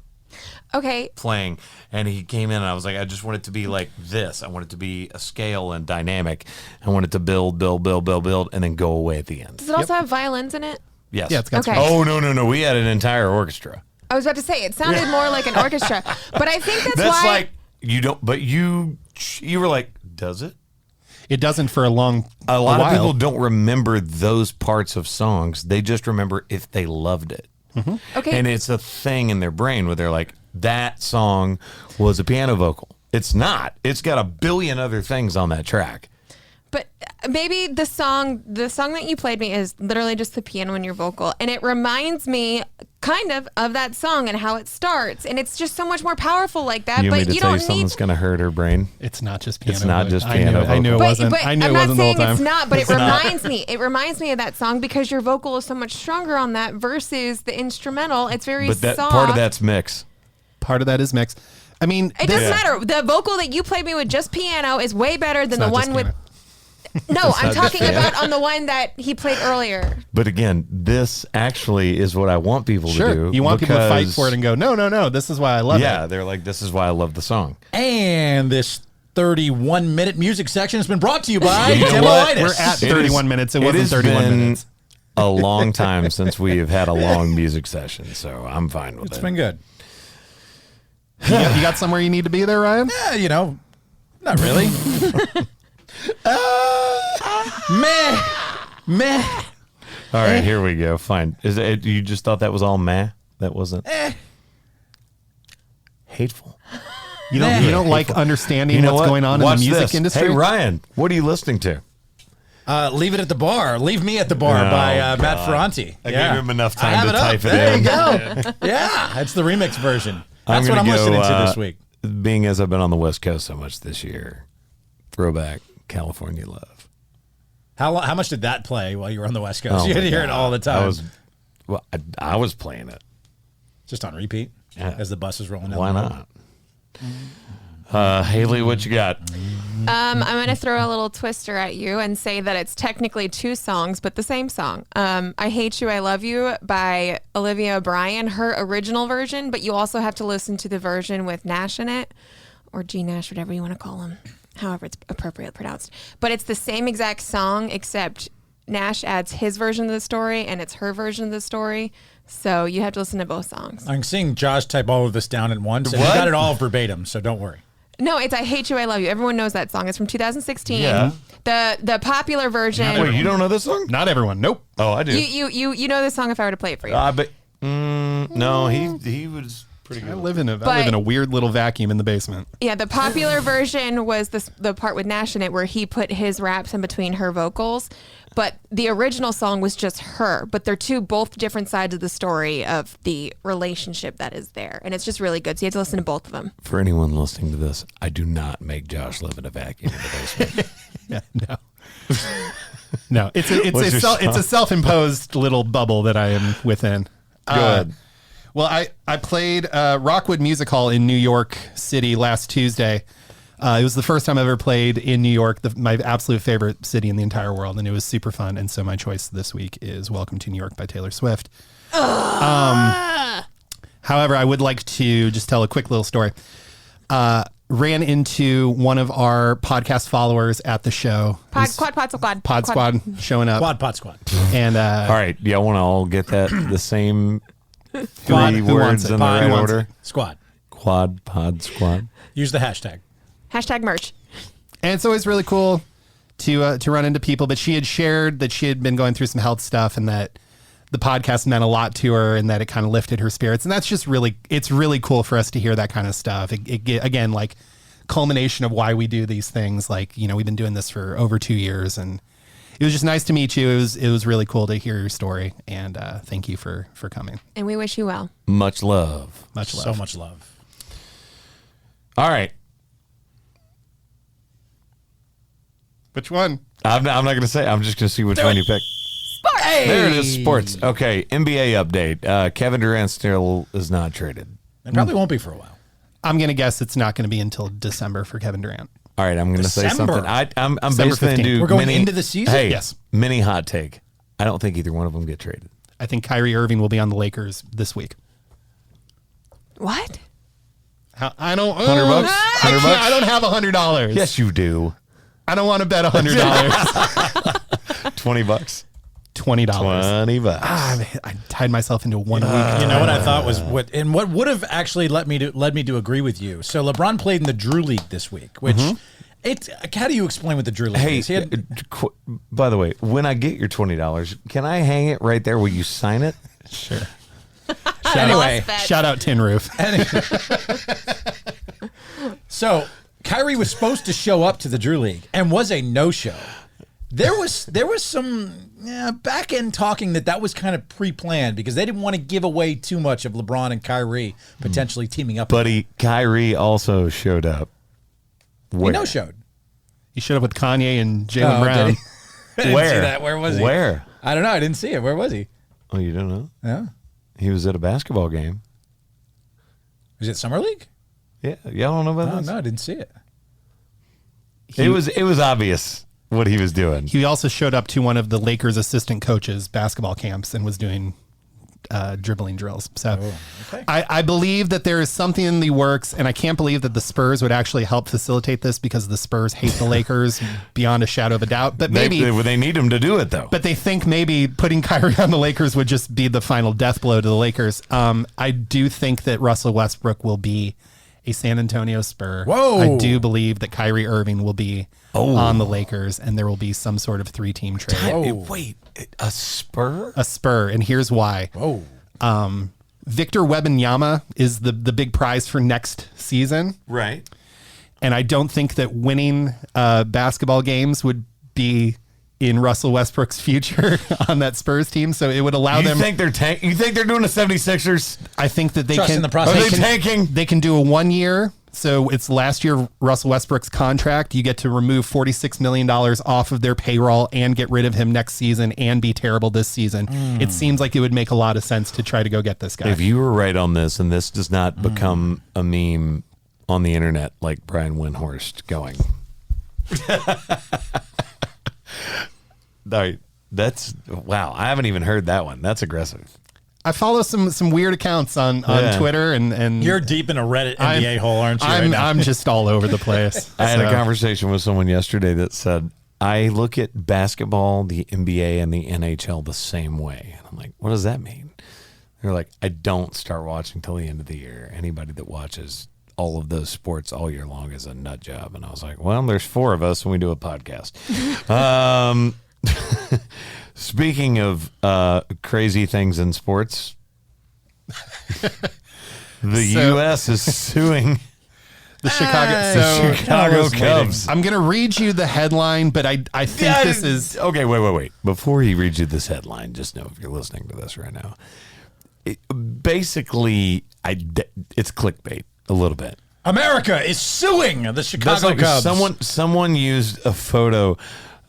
Speaker 4: Okay.
Speaker 3: playing, and he came in and I was like, I just want it to be like this. I want it to be a scale and dynamic. I want it to build, and then go away at the end.
Speaker 4: Does it also have violins in it?
Speaker 3: Yes.
Speaker 1: Yeah, it's got
Speaker 4: Okay.
Speaker 3: Oh no. We had an entire orchestra.
Speaker 4: I was about to say it sounded more like an orchestra, but I think that's
Speaker 3: That's
Speaker 4: why.
Speaker 3: like you don't. But you were like, does it?
Speaker 1: It doesn't for a long
Speaker 3: A lot of
Speaker 1: while.
Speaker 3: people don't remember those parts of songs. They just remember if they loved it.
Speaker 4: Okay.
Speaker 3: And it's a thing in their brain where they're like, that song was a piano vocal. It's not. It's got a billion other things on that track.
Speaker 4: But maybe the song that you played me is literally just the piano and your vocal. And it reminds me kind of that song and how it starts. And it's just so much more powerful like that.
Speaker 3: You want
Speaker 4: But
Speaker 3: me to
Speaker 4: you
Speaker 3: tell you
Speaker 4: don't
Speaker 3: something
Speaker 4: need
Speaker 3: that's going to hurt her brain?
Speaker 1: It's not just piano.
Speaker 3: It's not
Speaker 1: voice.
Speaker 3: just piano
Speaker 1: I knew it
Speaker 3: vocal.
Speaker 1: wasn't.
Speaker 4: But
Speaker 1: I knew
Speaker 4: I'm
Speaker 1: it
Speaker 4: not
Speaker 1: wasn't the whole
Speaker 4: saying
Speaker 1: time.
Speaker 4: it's not, but it
Speaker 1: It's not.
Speaker 4: reminds me. It reminds me of that song because your vocal is so much stronger on that versus the instrumental. It's very
Speaker 3: But that
Speaker 4: soft.
Speaker 3: part of that's mix.
Speaker 1: Part of that is mixed. I mean,
Speaker 4: It doesn't matter. The vocal that you played me with just piano is way better than the
Speaker 1: not just
Speaker 4: one with.
Speaker 1: piano.
Speaker 4: No, I'm
Speaker 3: not just
Speaker 4: talking
Speaker 3: piano.
Speaker 4: about on the one that he played earlier.
Speaker 3: But again, this actually is what I want people to
Speaker 1: Sure.
Speaker 3: do.
Speaker 1: You want people to fight
Speaker 3: because-
Speaker 1: for it and go, no, this is why I love
Speaker 3: Yeah,
Speaker 1: it.
Speaker 3: they're like, this is why I love the song.
Speaker 5: And this 31-minute music section has been brought to you by
Speaker 3: You know what?
Speaker 5: demolitis.
Speaker 1: We're at
Speaker 3: It
Speaker 1: 31
Speaker 3: is-
Speaker 1: minutes. It
Speaker 3: it
Speaker 1: wasn't
Speaker 3: has
Speaker 1: 31
Speaker 3: been
Speaker 1: minutes.
Speaker 3: A long time since we have had a long music session, so I'm fine with
Speaker 5: It's
Speaker 3: it.
Speaker 5: been good.
Speaker 1: You got somewhere you need to be there, Ryan?
Speaker 5: Not really. Meh.
Speaker 3: All right, here we go. Fine. Is it? You just thought that was all meh? That wasn't hateful.
Speaker 1: You don't like understanding
Speaker 3: You know
Speaker 1: what's
Speaker 3: what?
Speaker 1: going on
Speaker 3: Watch
Speaker 1: in the music
Speaker 3: this.
Speaker 1: industry?
Speaker 3: Hey, Ryan, what are you listening to?
Speaker 5: Leave It at the Bar. Leave Me at the Bar
Speaker 3: Oh,
Speaker 5: by Matt
Speaker 3: God.
Speaker 5: Ferranti.
Speaker 3: I gave him enough time
Speaker 5: I have
Speaker 3: to
Speaker 5: it up.
Speaker 3: type it
Speaker 5: there
Speaker 3: in.
Speaker 5: you go. Yeah, it's the remix version. That's what
Speaker 3: gonna
Speaker 5: I'm
Speaker 3: go,
Speaker 5: listening to this week.
Speaker 3: Being as I've been on the West Coast so much this year, throwback California Love.
Speaker 5: How much did that play while you were on the West Coast?
Speaker 3: Oh
Speaker 5: You had
Speaker 3: my
Speaker 5: to hear it
Speaker 3: God.
Speaker 5: all the time.
Speaker 3: I was playing it.
Speaker 5: Just on repeat
Speaker 3: Yeah.
Speaker 5: as the bus is rolling down.
Speaker 3: Why
Speaker 5: the road.
Speaker 3: not? Haley, what you got?
Speaker 4: I'm going to throw a little twister at you and say that it's technically two songs, but the same song. I Hate You, I Love You by Olivia O'Brien, her original version, but you also have to listen to the version with Nash in it, or G Nash, whatever you want to call him, however it's appropriately pronounced. But it's the same exact song, except Nash adds his version of the story, and it's her version of the story. So you have to listen to both songs.
Speaker 5: I'm seeing Josh type all of this down at once, and he
Speaker 3: What?
Speaker 5: got it all verbatim, so don't worry.
Speaker 4: No, it's I Hate You, I Love You. Everyone knows that song. It's from 2016.
Speaker 3: Yeah.
Speaker 4: The popular version.
Speaker 3: Wait, you don't know this song?
Speaker 1: Not everyone. Nope.
Speaker 3: Oh, I do.
Speaker 4: You know this song if I were to play it for you.
Speaker 3: But no, he was pretty
Speaker 1: I
Speaker 3: good.
Speaker 1: live in a weird little vacuum in the basement.
Speaker 4: Yeah, the popular version was the part with Nash in it where he put his raps in between her vocals. But the original song was just her. But they're both different sides of the story of the relationship that is there. And it's just really good. So you have to listen to both of them.
Speaker 3: For anyone listening to this, I do not make Josh live in a vacuum in the basement.
Speaker 1: Yeah, no. No, it's
Speaker 3: What's your song?
Speaker 1: a self-imposed little bubble that I am within.
Speaker 3: Good.
Speaker 1: Well, I played Rockwood Music Hall in New York City last Tuesday. It was the first time I ever played in New York, my absolute favorite city in the entire world, and it was super fun. And so my choice this week is Welcome to New York by Taylor Swift. However, I would like to just tell a quick little story. Ran into one of our podcast followers at the show.
Speaker 4: Pod
Speaker 1: Squad showing up.
Speaker 5: Quad Pot Squad.
Speaker 1: And
Speaker 3: All right, y'all want to all get that the same
Speaker 5: Quad,
Speaker 3: three
Speaker 1: who wants
Speaker 3: words
Speaker 1: it?
Speaker 3: in the
Speaker 1: Pod, who
Speaker 3: right
Speaker 1: wants
Speaker 3: order?
Speaker 5: Squad.
Speaker 3: Quad Pod Squad.
Speaker 5: Use the hashtag.
Speaker 4: Hashtag merch.
Speaker 1: And it's always really cool to run into people. But she had shared that she had been going through some health stuff and that the podcast meant a lot to her and that it kind of lifted her spirits. And that's just it's really cool for us to hear that kind of stuff. Again, like culmination of why we do these things. Like, we've been doing this for over 2 years, and it was just nice to meet you. It was really cool to hear your story. And thank you for coming.
Speaker 4: And we wish you well.
Speaker 3: Much love.
Speaker 1: Much love.
Speaker 5: So much love.
Speaker 3: All right.
Speaker 1: Which one?
Speaker 3: I'm not going to say. I'm just going to see which one you pick.
Speaker 4: Sports.
Speaker 3: There it is. Sports. Okay. NBA update. Kevin Durant still is not traded.
Speaker 5: It probably won't be for a while.
Speaker 1: I'm going to guess it's not going to be until December for Kevin Durant.
Speaker 3: All right. I'm going to say
Speaker 5: December.
Speaker 3: something. I'm
Speaker 1: December
Speaker 3: basically going to
Speaker 1: 15th.
Speaker 3: do
Speaker 5: We're going
Speaker 3: mini,
Speaker 5: into the season?
Speaker 3: Hey,
Speaker 1: Yes.
Speaker 3: Mini hot take. I don't think either one of them get traded.
Speaker 1: I think Kyrie Irving will be on the Lakers this week.
Speaker 4: What?
Speaker 1: I don't.
Speaker 3: $100?
Speaker 1: I don't have $100.
Speaker 3: Yes, you do.
Speaker 1: I don't want to bet $100.
Speaker 3: $20.
Speaker 1: $20.
Speaker 3: $20.
Speaker 1: I tied myself into 1 week.
Speaker 5: You know what I thought was what would have actually led me to agree with you. So LeBron played in the Drew League this week, which How do you explain what the Drew League
Speaker 3: Hey,
Speaker 5: is? He had-
Speaker 3: by the way, when I get your $20, can I hang it right there? Will you sign it?
Speaker 1: Sure.
Speaker 5: anyway,
Speaker 1: Shout out Tin Roof.
Speaker 5: so Kyrie was supposed to show up to the Drew League and was a no-show. There was some back end talking that was kind of pre-planned because they didn't want to give away too much of LeBron and Kyrie potentially teaming up.
Speaker 3: Buddy, Kyrie also showed up.
Speaker 5: He
Speaker 3: Where?
Speaker 5: no-showed.
Speaker 1: You showed up with Kanye and Jaylen Brown.
Speaker 5: Did he? I didn't
Speaker 3: Where?
Speaker 5: see that. Where was he?
Speaker 3: Where?
Speaker 5: I don't know. I didn't see it. Where was he?
Speaker 3: Oh, you don't know?
Speaker 5: Yeah.
Speaker 3: He was at a basketball game.
Speaker 5: Was it Summer League?
Speaker 3: Yeah, y'all don't know about
Speaker 5: Oh,
Speaker 3: this?
Speaker 5: no, I didn't see it.
Speaker 3: It was obvious what he was doing.
Speaker 1: He also showed up to one of the Lakers' assistant coaches' basketball camps and was doing dribbling drills. So
Speaker 5: okay.
Speaker 1: I believe that there is something in the works, and I can't believe that the Spurs would actually help facilitate this because the Spurs hate the Lakers beyond a shadow of a doubt. But maybe
Speaker 3: they need him to do it though.
Speaker 1: But they think maybe putting Kyrie on the Lakers would just be the final death blow to the Lakers. I do think that Russell Westbrook will be a San Antonio Spur.
Speaker 5: Whoa.
Speaker 1: I do believe that Kyrie Irving will be on the Lakers, and there will be some sort of 3-team trade.
Speaker 3: Wait, a Spur?
Speaker 1: A Spur, and here's why.
Speaker 5: Whoa.
Speaker 1: Victor Wembanyama is the big prize for next season,
Speaker 3: Right.
Speaker 1: and I don't think that winning basketball games would be in Russell Westbrook's future on that Spurs team. So it would allow them.
Speaker 3: You think they're doing the 76ers?
Speaker 1: I think that they
Speaker 5: Trust
Speaker 1: can.
Speaker 5: in the process.
Speaker 3: Are they tanking?
Speaker 1: They can do a 1 year. So it's last year Russell Westbrook's contract. You get to remove $46 million off of their payroll and get rid of him next season and be terrible this season. It seems like it would make a lot of sense to try to go get this guy.
Speaker 3: If you were right on this, and this does not become a meme on the internet like Brian Windhorst going. That's wow. I haven't even heard that one. That's aggressive.
Speaker 1: I follow some weird accounts on Twitter and
Speaker 5: You're deep in a Reddit NBA hole, aren't you? right now?
Speaker 1: I'm just all over the place.
Speaker 3: I had a
Speaker 1: So,
Speaker 3: conversation with someone yesterday that said, I look at basketball, the NBA, and the NHL the same way. And I'm like, what does that mean? They're like, I don't start watching till the end of the year. Anybody that watches all of those sports all year long is a nut job. And I was like, well, there's 4 of us and we do a podcast. Speaking of crazy things in sports, the U.S. is suing
Speaker 1: the Chicago
Speaker 3: Cubs.
Speaker 1: I'm going to read you the headline, but I think this is
Speaker 3: Okay, wait. Before he reads you this headline, just know if you're listening to this right now, basically, it's clickbait a little bit.
Speaker 5: America is suing the Chicago Cubs.
Speaker 3: Someone used a photo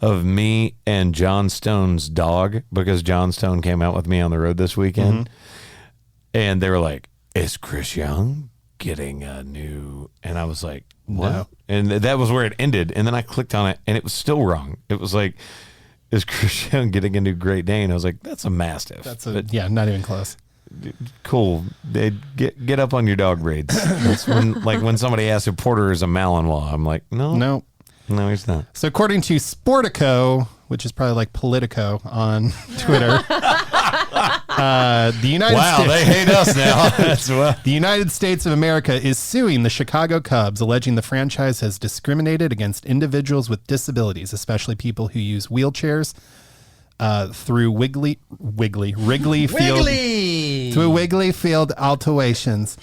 Speaker 3: of me and John Stone's dog because John Stone came out with me on the road this weekend, and they were like, "Is Chris Young getting a new?" And I was like, "What?"
Speaker 1: No.
Speaker 3: And that was where it ended. And then I clicked on it, and it was still wrong. It was like, "Is Chris Young getting a new Great Dane?" I was like, "That's a Mastiff."
Speaker 1: not even close.
Speaker 3: Cool. Get up on your dog braids. That's when somebody asks if Porter is a Malinois, I'm like, no, he's not.
Speaker 1: So according to Sportico, which is probably like Politico on Twitter, the United States,
Speaker 3: they hate us now. That's what.
Speaker 1: The United States of America is suing the Chicago Cubs, alleging the franchise has discriminated against individuals with disabilities, especially people who use wheelchairs, through Wrigley Field. Through Wrigley Field alterations.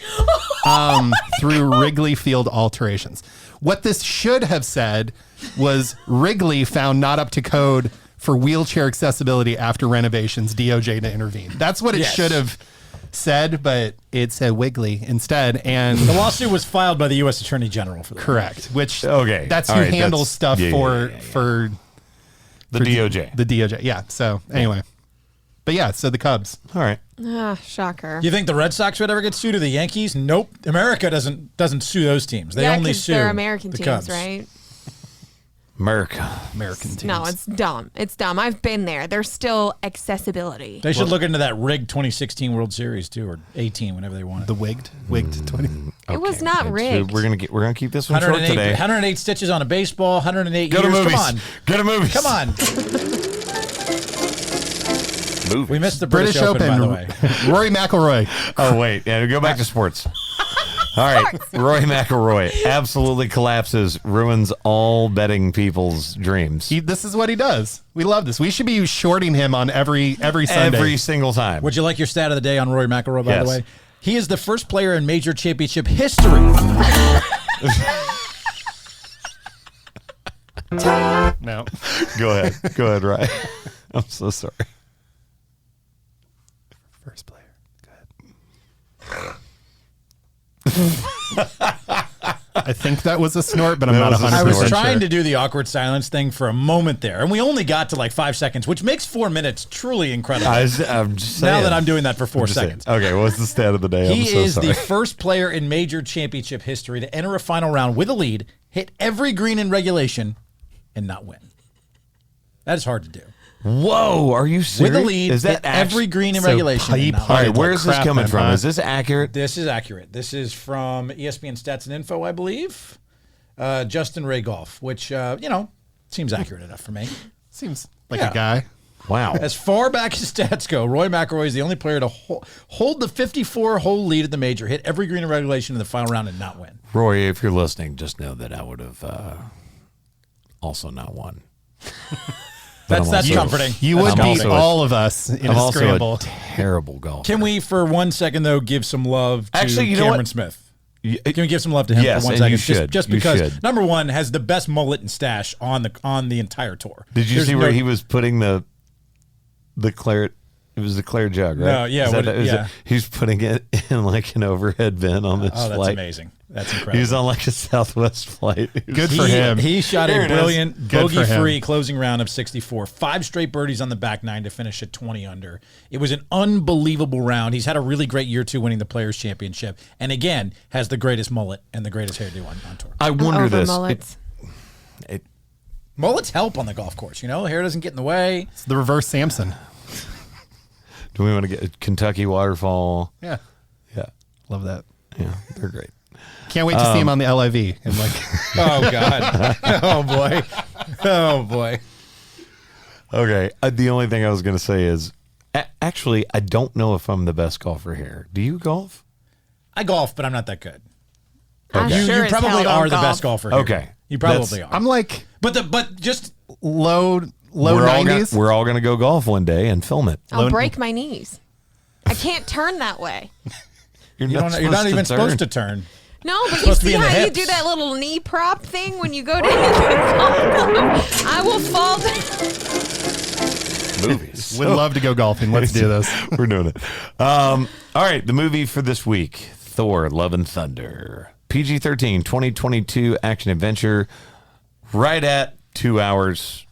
Speaker 1: Through Wrigley Field alterations. What this should have said was Wrigley found not up to code for wheelchair accessibility after renovations, DOJ to intervene. That's what it should have said, but it said Wrigley instead. And
Speaker 5: The lawsuit was filed by the U.S. Attorney General for that.
Speaker 1: correct, which that's
Speaker 3: All
Speaker 1: who
Speaker 3: right,
Speaker 1: handles stuff for
Speaker 3: The DOJ.
Speaker 1: the DOJ. Yeah. So anyway, but yeah, so the Cubs.
Speaker 3: All right.
Speaker 4: Shocker.
Speaker 5: You think the Red Sox would ever get sued or the Yankees? Nope. America doesn't sue those teams. They only
Speaker 4: 'cause
Speaker 5: sue
Speaker 4: they're American
Speaker 5: the
Speaker 4: teams,
Speaker 5: Cubs.
Speaker 4: right?
Speaker 1: American teams.
Speaker 4: No, it's dumb. It's dumb. I've been there. There's still accessibility.
Speaker 5: They should look into that rigged 2016 World Series too, or 18, whenever they want it.
Speaker 1: the wigged 20.
Speaker 4: It was not
Speaker 3: So
Speaker 4: rigged.
Speaker 3: we're gonna keep this one short
Speaker 5: 108,
Speaker 3: today.
Speaker 5: 108 stitches on a baseball, 108
Speaker 3: Go to
Speaker 5: years.
Speaker 3: movies.
Speaker 5: Come on.
Speaker 3: Go to movies.
Speaker 5: Come on.
Speaker 3: Movies.
Speaker 5: We missed the British Open, by the way.
Speaker 1: Rory McIlroy.
Speaker 3: Oh wait, yeah. Go back to sports. All right, Roy McIlroy absolutely collapses, ruins all betting people's dreams.
Speaker 1: This is what he does. We love this. We should be shorting him on every Sunday.
Speaker 3: Every single time.
Speaker 5: Would you like your stat of the day on Roy McIlroy, by
Speaker 3: Yes.
Speaker 5: the way? He is the first player in major championship history.
Speaker 1: No.
Speaker 3: Go ahead, Ryan. I'm so sorry.
Speaker 1: First player. Go ahead. I think that was a snort, but I'm not
Speaker 3: was a
Speaker 1: 100%
Speaker 5: I was
Speaker 3: snort.
Speaker 5: trying
Speaker 1: sure.
Speaker 5: to do the awkward silence thing for a moment there, and we only got to like 5 seconds, which makes 4 minutes truly incredible.
Speaker 3: I'm just saying.
Speaker 5: Now that I'm doing that for 4
Speaker 3: Just saying.
Speaker 5: seconds.
Speaker 3: Okay, what's the stat of the day?
Speaker 5: He
Speaker 3: I'm so
Speaker 5: is
Speaker 3: sorry.
Speaker 5: the first player in major championship history to enter a final round with a lead, hit every green in regulation, and not win. That is hard to do.
Speaker 3: Whoa, are you serious?
Speaker 5: With a lead,
Speaker 3: Is that
Speaker 5: hit every green in
Speaker 1: So
Speaker 5: regulation.
Speaker 1: he
Speaker 5: and not
Speaker 3: All
Speaker 5: win.
Speaker 3: right,
Speaker 1: Like
Speaker 3: where is this
Speaker 1: crap
Speaker 3: coming
Speaker 1: then,
Speaker 3: from?
Speaker 1: huh?
Speaker 3: Is this accurate?
Speaker 5: This is accurate. This is from ESPN Stats and Info, I believe. Justin Ray Golf, which, seems accurate enough for me.
Speaker 1: Seems like
Speaker 5: Yeah.
Speaker 1: a guy.
Speaker 3: Wow.
Speaker 5: As far back as stats go, Roy McIlroy is the only player to hold the 54-hole lead at the major, hit every green in regulation in the final round, and not win.
Speaker 3: Roy, if you're listening, just know that I would have also not won. But
Speaker 5: That's
Speaker 3: I'm also-
Speaker 5: comforting.
Speaker 1: You
Speaker 5: That's
Speaker 1: would beat
Speaker 5: comforting.
Speaker 1: all of us in
Speaker 3: I'm
Speaker 1: a
Speaker 3: also
Speaker 1: scramble.
Speaker 3: a terrible golfer.
Speaker 5: Can we, for 1 second, though, give some love to
Speaker 3: Actually, you know
Speaker 5: Cameron
Speaker 3: what?
Speaker 5: Smith?
Speaker 3: Y-
Speaker 5: Can we give some love to him
Speaker 3: Yes,
Speaker 5: for 1
Speaker 3: and
Speaker 5: second?
Speaker 3: you should.
Speaker 5: Just
Speaker 3: You
Speaker 5: because,
Speaker 3: should.
Speaker 5: number one, has the best mullet and stash on the entire tour.
Speaker 3: Did you
Speaker 5: There's
Speaker 3: see where
Speaker 5: no-
Speaker 3: he was putting the claret? It was the claret jug, right?
Speaker 5: No, yeah,
Speaker 3: Is
Speaker 5: what
Speaker 3: that-
Speaker 5: it-
Speaker 3: is
Speaker 5: yeah.
Speaker 3: it- he's putting it in like an overhead bin on this
Speaker 5: Oh, that's
Speaker 3: flight.
Speaker 5: amazing. That's
Speaker 3: He
Speaker 5: incredible.
Speaker 3: was on like a Southwest flight.
Speaker 1: Good for him.
Speaker 5: He shot
Speaker 3: There
Speaker 5: a
Speaker 3: it is.
Speaker 5: brilliant
Speaker 1: Good for him.
Speaker 5: bogey-free closing round of 64. 5 straight birdies on the back nine to finish at 20 under. It was an unbelievable round. He's had a really great year, too, winning the Players' Championship. And again, has the greatest mullet and the greatest hairdo on tour.
Speaker 3: I wonder
Speaker 4: Over
Speaker 3: this.
Speaker 4: mullets.
Speaker 5: Mullets help on the golf course, Hair doesn't get in the way.
Speaker 1: It's the reverse Samson.
Speaker 3: Do we want to get a Kentucky waterfall?
Speaker 1: Yeah.
Speaker 3: Yeah,
Speaker 1: Love that.
Speaker 3: yeah, they're great.
Speaker 1: Can't wait to see him on the LIV. And like,
Speaker 5: Oh, God. Oh, boy. Oh, boy.
Speaker 3: Okay, the only thing I was going to say is, actually, I don't know if I'm the best golfer here. Do you golf?
Speaker 5: I golf, but I'm not that good.
Speaker 4: I'm
Speaker 5: You,
Speaker 4: sure
Speaker 5: you
Speaker 4: as
Speaker 5: probably
Speaker 4: hell
Speaker 5: are
Speaker 4: don't
Speaker 5: the
Speaker 4: golf.
Speaker 5: best golfer here.
Speaker 3: Okay.
Speaker 5: You probably
Speaker 3: That's-
Speaker 5: are.
Speaker 1: I'm like
Speaker 5: But just
Speaker 1: low
Speaker 3: We're all gonna-
Speaker 1: 90s.
Speaker 3: We're all going to go golf one day and film it.
Speaker 4: I'll
Speaker 1: Low-
Speaker 4: break my knees. I can't turn that way.
Speaker 5: you're not even supposed to turn.
Speaker 4: No, but you
Speaker 5: supposed to be
Speaker 4: see
Speaker 5: in the
Speaker 4: how you
Speaker 5: hips.
Speaker 4: do that little knee prop thing when you go to I will fall down.
Speaker 3: Movies.
Speaker 1: Would love to go golfing. Let's do this.
Speaker 3: We're doing it. All right, the movie for this week, Thor, Love and Thunder. PG-13, 2022 action adventure, right at 2 hours.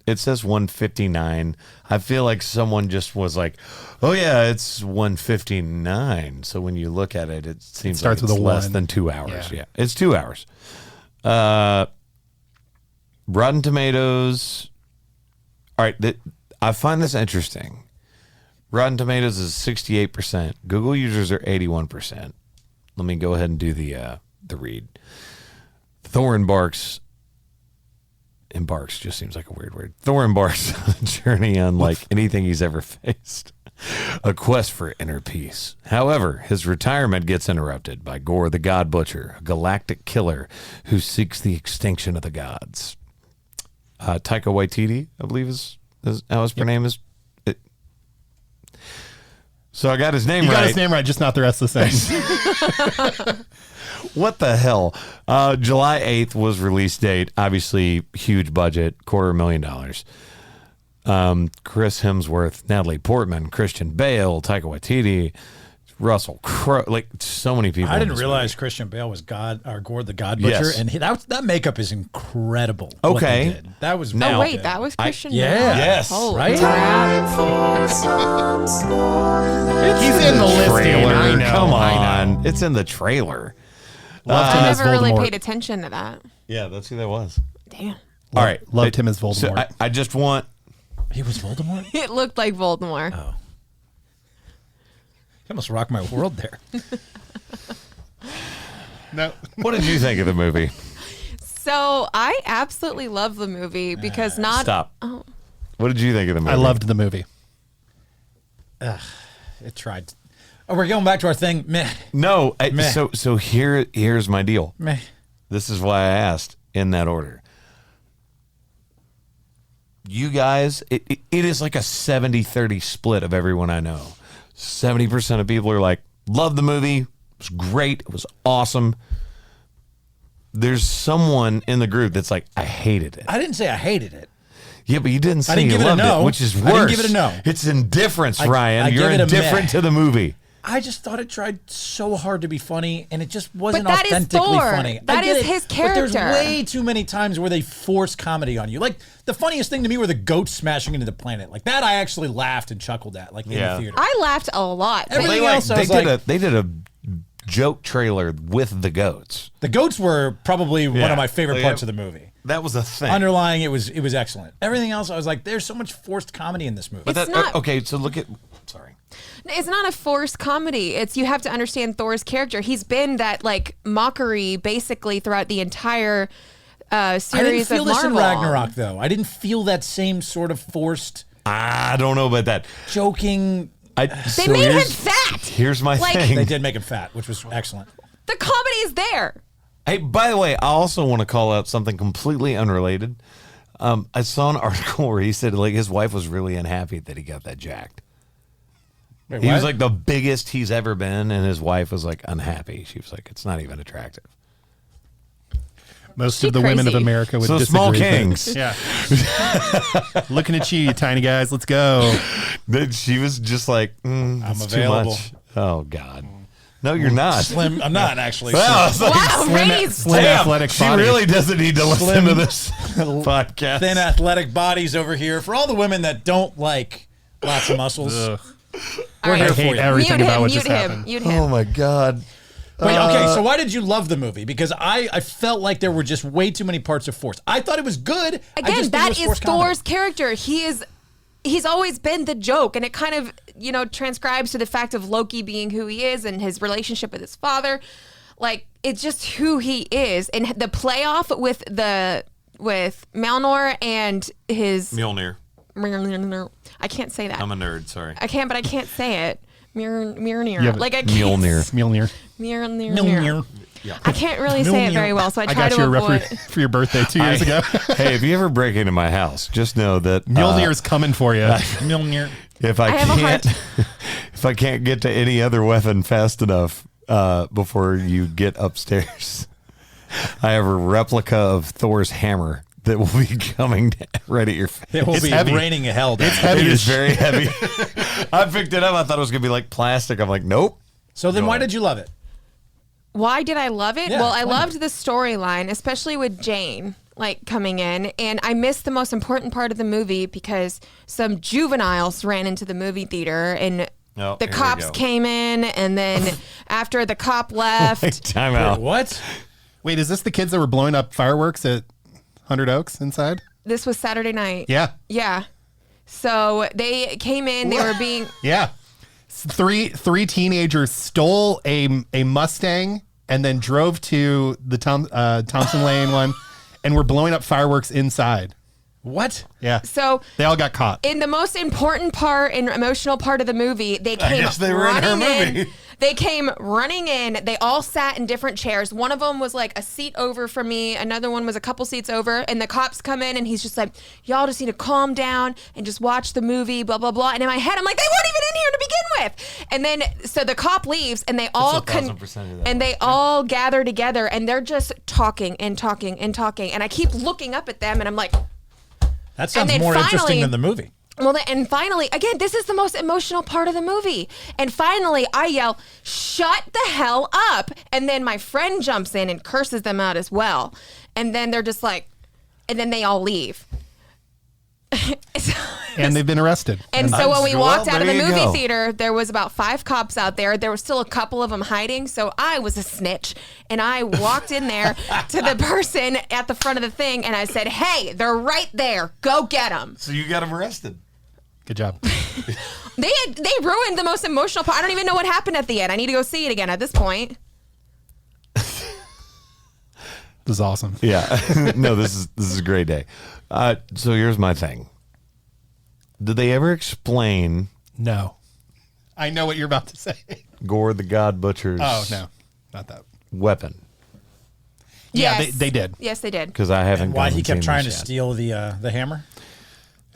Speaker 3: It says 159. I feel like someone just was like, oh yeah, it's 159. So when you look at it, it seems
Speaker 1: starts
Speaker 3: like
Speaker 1: with
Speaker 3: it's
Speaker 1: a
Speaker 3: less
Speaker 1: 1.
Speaker 3: than 2 hours.
Speaker 1: Yeah.
Speaker 3: Yeah, it's 2 hours. Rotten Tomatoes. All right, I find this interesting. Rotten Tomatoes is 68%. Google users are 81%. Let me go ahead and do the read. Thor embarks just seems like a weird word. Thor embarks on a journey unlike anything he's ever faced. A quest for inner peace. However, his retirement gets interrupted by Gore the God Butcher, a galactic killer who seeks the extinction of the gods. Taika Waititi, I believe is how his name is. So I got his name
Speaker 1: You
Speaker 3: right.
Speaker 1: got his name right, just not the rest of the sentence.
Speaker 3: What the hell? July 8th was release date. Obviously, huge budget, $250,000. Chris Hemsworth, Natalie Portman, Christian Bale, Taika Waititi, Russell Crowe, like so many people.
Speaker 5: I
Speaker 3: in
Speaker 5: didn't
Speaker 3: this
Speaker 5: realize Christian Bale was Gore the God Butcher,
Speaker 3: Yes.
Speaker 5: and that makeup is incredible. what
Speaker 3: Okay.
Speaker 5: they did. That was
Speaker 3: Now-
Speaker 4: Oh
Speaker 5: really
Speaker 4: wait,
Speaker 5: good.
Speaker 4: that was Christian
Speaker 5: yeah.
Speaker 4: Bale?
Speaker 3: Yes.
Speaker 4: Holy
Speaker 5: Right?
Speaker 4: crap.
Speaker 1: He's in the listing.
Speaker 3: trailer.
Speaker 1: I know.
Speaker 3: Come
Speaker 1: I know.
Speaker 3: on, it's in the trailer.
Speaker 1: Loved him
Speaker 4: I
Speaker 1: as
Speaker 4: never really
Speaker 1: Voldemort.
Speaker 4: paid attention to that.
Speaker 3: Yeah, that's who that was.
Speaker 4: Damn.
Speaker 3: All right,
Speaker 1: Loved him as Voldemort.
Speaker 3: So I just want.
Speaker 5: He was Voldemort?
Speaker 4: It looked like Voldemort.
Speaker 5: Oh. He almost rocked my world there.
Speaker 1: No.
Speaker 3: What did you think of the movie?
Speaker 4: So I absolutely love the movie because not
Speaker 3: Stop. What did you think of the movie?
Speaker 1: I loved the movie.
Speaker 5: It tried. Oh, we're going back to our thing. Meh.
Speaker 3: No,
Speaker 5: Meh.
Speaker 3: so here's my deal.
Speaker 5: Meh.
Speaker 3: This is why I asked in that order. You guys, it is like a 70-30 split of everyone I know. 70% of people are like, love the movie. It was great. It was awesome. There's someone in the group that's like, I hated it.
Speaker 5: I didn't say I hated it.
Speaker 3: Yeah, but you didn't say
Speaker 5: didn't
Speaker 3: you
Speaker 5: give it a
Speaker 3: loved
Speaker 5: no.
Speaker 3: it, which is worse.
Speaker 5: I didn't give it a no.
Speaker 3: It's indifference,
Speaker 5: I
Speaker 3: Ryan.
Speaker 5: give
Speaker 3: You're
Speaker 5: it a
Speaker 3: indifferent
Speaker 5: meh.
Speaker 3: to the movie.
Speaker 5: I just thought it tried so hard to be funny, and it just
Speaker 4: But
Speaker 5: wasn't
Speaker 4: that is
Speaker 5: authentically
Speaker 4: Thor.
Speaker 5: funny.
Speaker 4: That
Speaker 5: I get
Speaker 4: is
Speaker 5: it,
Speaker 4: his
Speaker 5: But there's
Speaker 4: character.
Speaker 5: way too many times where they force comedy on you. Like, the funniest thing to me were the goats smashing into the planet. Like, that I actually laughed and chuckled at, like, in
Speaker 3: Yeah.
Speaker 5: the theater.
Speaker 4: I laughed a lot. but-
Speaker 5: Everything else, I was
Speaker 3: they did a joke trailer with the goats.
Speaker 5: The goats were probably one
Speaker 3: Yeah.
Speaker 5: of my favorite
Speaker 3: Like,
Speaker 5: parts of the movie.
Speaker 3: That was a thing.
Speaker 5: Underlying, it was excellent. Everything else, I was like, there's so much forced comedy in this movie.
Speaker 3: But
Speaker 4: It's
Speaker 3: that,
Speaker 4: not-
Speaker 3: okay, so look at. Sorry.
Speaker 4: It's not a forced comedy. It's you have to understand Thor's character. He's been that like mockery basically throughout the entire series
Speaker 5: I didn't feel
Speaker 4: of
Speaker 5: this in
Speaker 4: Marvel.
Speaker 5: Ragnarok, though. I didn't feel that same sort of forced
Speaker 3: I don't know about that.
Speaker 5: joking.
Speaker 4: They made him fat.
Speaker 3: Here's my
Speaker 4: Like-
Speaker 3: thing.
Speaker 5: They did make him fat, which was excellent.
Speaker 4: The comedy is there.
Speaker 3: Hey, by the way, I also want to call out something completely unrelated. I saw an article where he said like his wife was really unhappy that he got that jacked.
Speaker 5: Wait,
Speaker 3: He
Speaker 5: what?
Speaker 3: was like the biggest he's ever been, and his wife was like unhappy. She was like, "It's not even attractive."
Speaker 1: Most
Speaker 4: She
Speaker 1: of the women of
Speaker 4: crazy.
Speaker 1: America would
Speaker 3: So
Speaker 1: disagree.
Speaker 3: small
Speaker 1: but-
Speaker 3: kings.
Speaker 1: Yeah. Looking at you tiny guys. Let's go.
Speaker 3: Then she was just like, "That's
Speaker 5: available."
Speaker 3: too much." Oh God, no, you're not.
Speaker 5: Slim. I'm not actually.
Speaker 3: Well, it's like,
Speaker 4: Wow,
Speaker 1: Slim,
Speaker 4: raised.
Speaker 1: slim
Speaker 3: damn,
Speaker 1: athletic
Speaker 3: she
Speaker 1: body.
Speaker 3: really doesn't need to listen
Speaker 5: Slim-
Speaker 3: to this podcast.
Speaker 5: Thin athletic bodies over here. For all the women that don't like lots of muscles.
Speaker 1: Ugh.
Speaker 4: All right.
Speaker 1: I
Speaker 5: here for
Speaker 1: hate
Speaker 5: you.
Speaker 1: everything
Speaker 4: mute
Speaker 1: about
Speaker 4: him,
Speaker 1: what
Speaker 4: mute
Speaker 1: just
Speaker 4: him,
Speaker 1: happened.
Speaker 4: mute him.
Speaker 3: Oh my God.
Speaker 5: Wait, okay, so why did you love the movie? Because I felt like there were just way too many parts of force. I thought it was good. I
Speaker 4: Again,
Speaker 5: just think it
Speaker 4: that
Speaker 5: was
Speaker 4: is
Speaker 5: forced comedy.
Speaker 4: Thor's character. He's always been the joke, and it kind of transcribes to the fact of Loki being who he is and his relationship with his father. Like it's just who he is, and the playoff with Malnor and his
Speaker 3: Mjolnir.
Speaker 4: I can't say that.
Speaker 3: I'm a nerd. Sorry.
Speaker 4: I can, but I can't say it. Mjolnir.
Speaker 1: Yeah, but
Speaker 4: Like I can't.
Speaker 3: Mjolnir.
Speaker 1: Mjolnir.
Speaker 4: Mjolnir. I can't really say it very well, so I
Speaker 1: I
Speaker 4: try
Speaker 1: got
Speaker 4: to
Speaker 1: you a
Speaker 4: avoid.
Speaker 1: referee for your birthday 2 years ago.
Speaker 3: Hey, if you ever break into my house, just know that
Speaker 1: Mjolnir's coming for you.
Speaker 5: Mjolnir.
Speaker 3: if I
Speaker 4: have a hard
Speaker 3: can't, if I can't get to any other weapon fast enough before you get upstairs, I have a replica of Thor's hammer that will be coming right at your face.
Speaker 5: It will
Speaker 1: It's
Speaker 5: be
Speaker 1: heavy.
Speaker 5: raining hell down.
Speaker 1: It's heavy.
Speaker 3: It
Speaker 1: as
Speaker 3: is
Speaker 1: sh-
Speaker 3: very heavy. I picked it up. I thought it was gonna be like plastic. I'm like, nope.
Speaker 5: So then
Speaker 3: Go
Speaker 5: why
Speaker 3: ahead.
Speaker 5: did you love it?
Speaker 4: Why did I love it?
Speaker 5: Yeah,
Speaker 4: well, I
Speaker 5: explain
Speaker 4: loved the storyline, especially with Jane like coming in, and I missed the most important part of the movie because some juveniles ran into the movie theater and
Speaker 3: Oh,
Speaker 4: the
Speaker 3: here we
Speaker 4: cops
Speaker 3: go.
Speaker 4: came in, and then after the cop left,
Speaker 3: Time out.
Speaker 5: What?
Speaker 1: Wait, is this the kids that were blowing up fireworks at 100 Oaks inside?
Speaker 4: this was Saturday night.
Speaker 1: Yeah.
Speaker 4: Yeah. So they came in, they were being
Speaker 1: Yeah. Three teenagers stole a Mustang and then drove to the Thompson Lane one and were blowing up fireworks inside.
Speaker 5: What?
Speaker 1: Yeah.
Speaker 4: so
Speaker 1: They all got caught.
Speaker 4: in the most important part and emotional part of the movie, they came
Speaker 3: guess they were in her
Speaker 4: running
Speaker 3: movie.
Speaker 4: They came running in. They all sat in different chairs. One of them was like a seat over from me. Another one was a couple seats over. And the cops come in, and he's just like, "Y'all just need to calm down and just watch the movie." Blah blah blah. And in my head, I'm like, "They weren't even in here to begin with." And then so the cop leaves, and they all
Speaker 3: 1,000% of that.
Speaker 4: and they all gather together, and they're just talking and talking and talking. And I keep looking up at them, and I'm like.
Speaker 5: That sounds
Speaker 4: then
Speaker 5: more interesting
Speaker 4: finally-
Speaker 5: than the movie.
Speaker 4: Well, and finally, again, this is the most emotional part of the movie. And finally, I yell, "Shut the hell up!" And then my friend jumps in and curses them out as well. And then they're just like, and then they all leave.
Speaker 1: And they've been arrested.
Speaker 4: And so when we
Speaker 3: Well,
Speaker 4: walked out of the
Speaker 3: there you
Speaker 4: movie
Speaker 3: go.
Speaker 4: theater, there was about 5 cops out there. There were still a couple of them hiding. So I was a snitch. And I walked in there to the person at the front of the thing. And I said, "Hey, they're right there. Go get them."
Speaker 3: So you got him arrested.
Speaker 1: Good job.
Speaker 4: They ruined the most emotional part. I don't even know what happened at the end. I need to go see it again at this point.
Speaker 1: This is awesome.
Speaker 3: Yeah. No, this is a great day. So here's my thing. Did they ever explain?
Speaker 1: No. I know what you're about to say.
Speaker 3: Gore the God Butcher's
Speaker 1: Oh no, not that.
Speaker 3: weapon?
Speaker 1: Yeah,
Speaker 4: Yes.
Speaker 1: they did.
Speaker 4: Yes, they did.
Speaker 3: Because I haven't.
Speaker 5: Why
Speaker 3: gone
Speaker 5: he
Speaker 3: and
Speaker 5: kept
Speaker 3: seen
Speaker 5: trying to
Speaker 3: this yet.
Speaker 5: steal the hammer?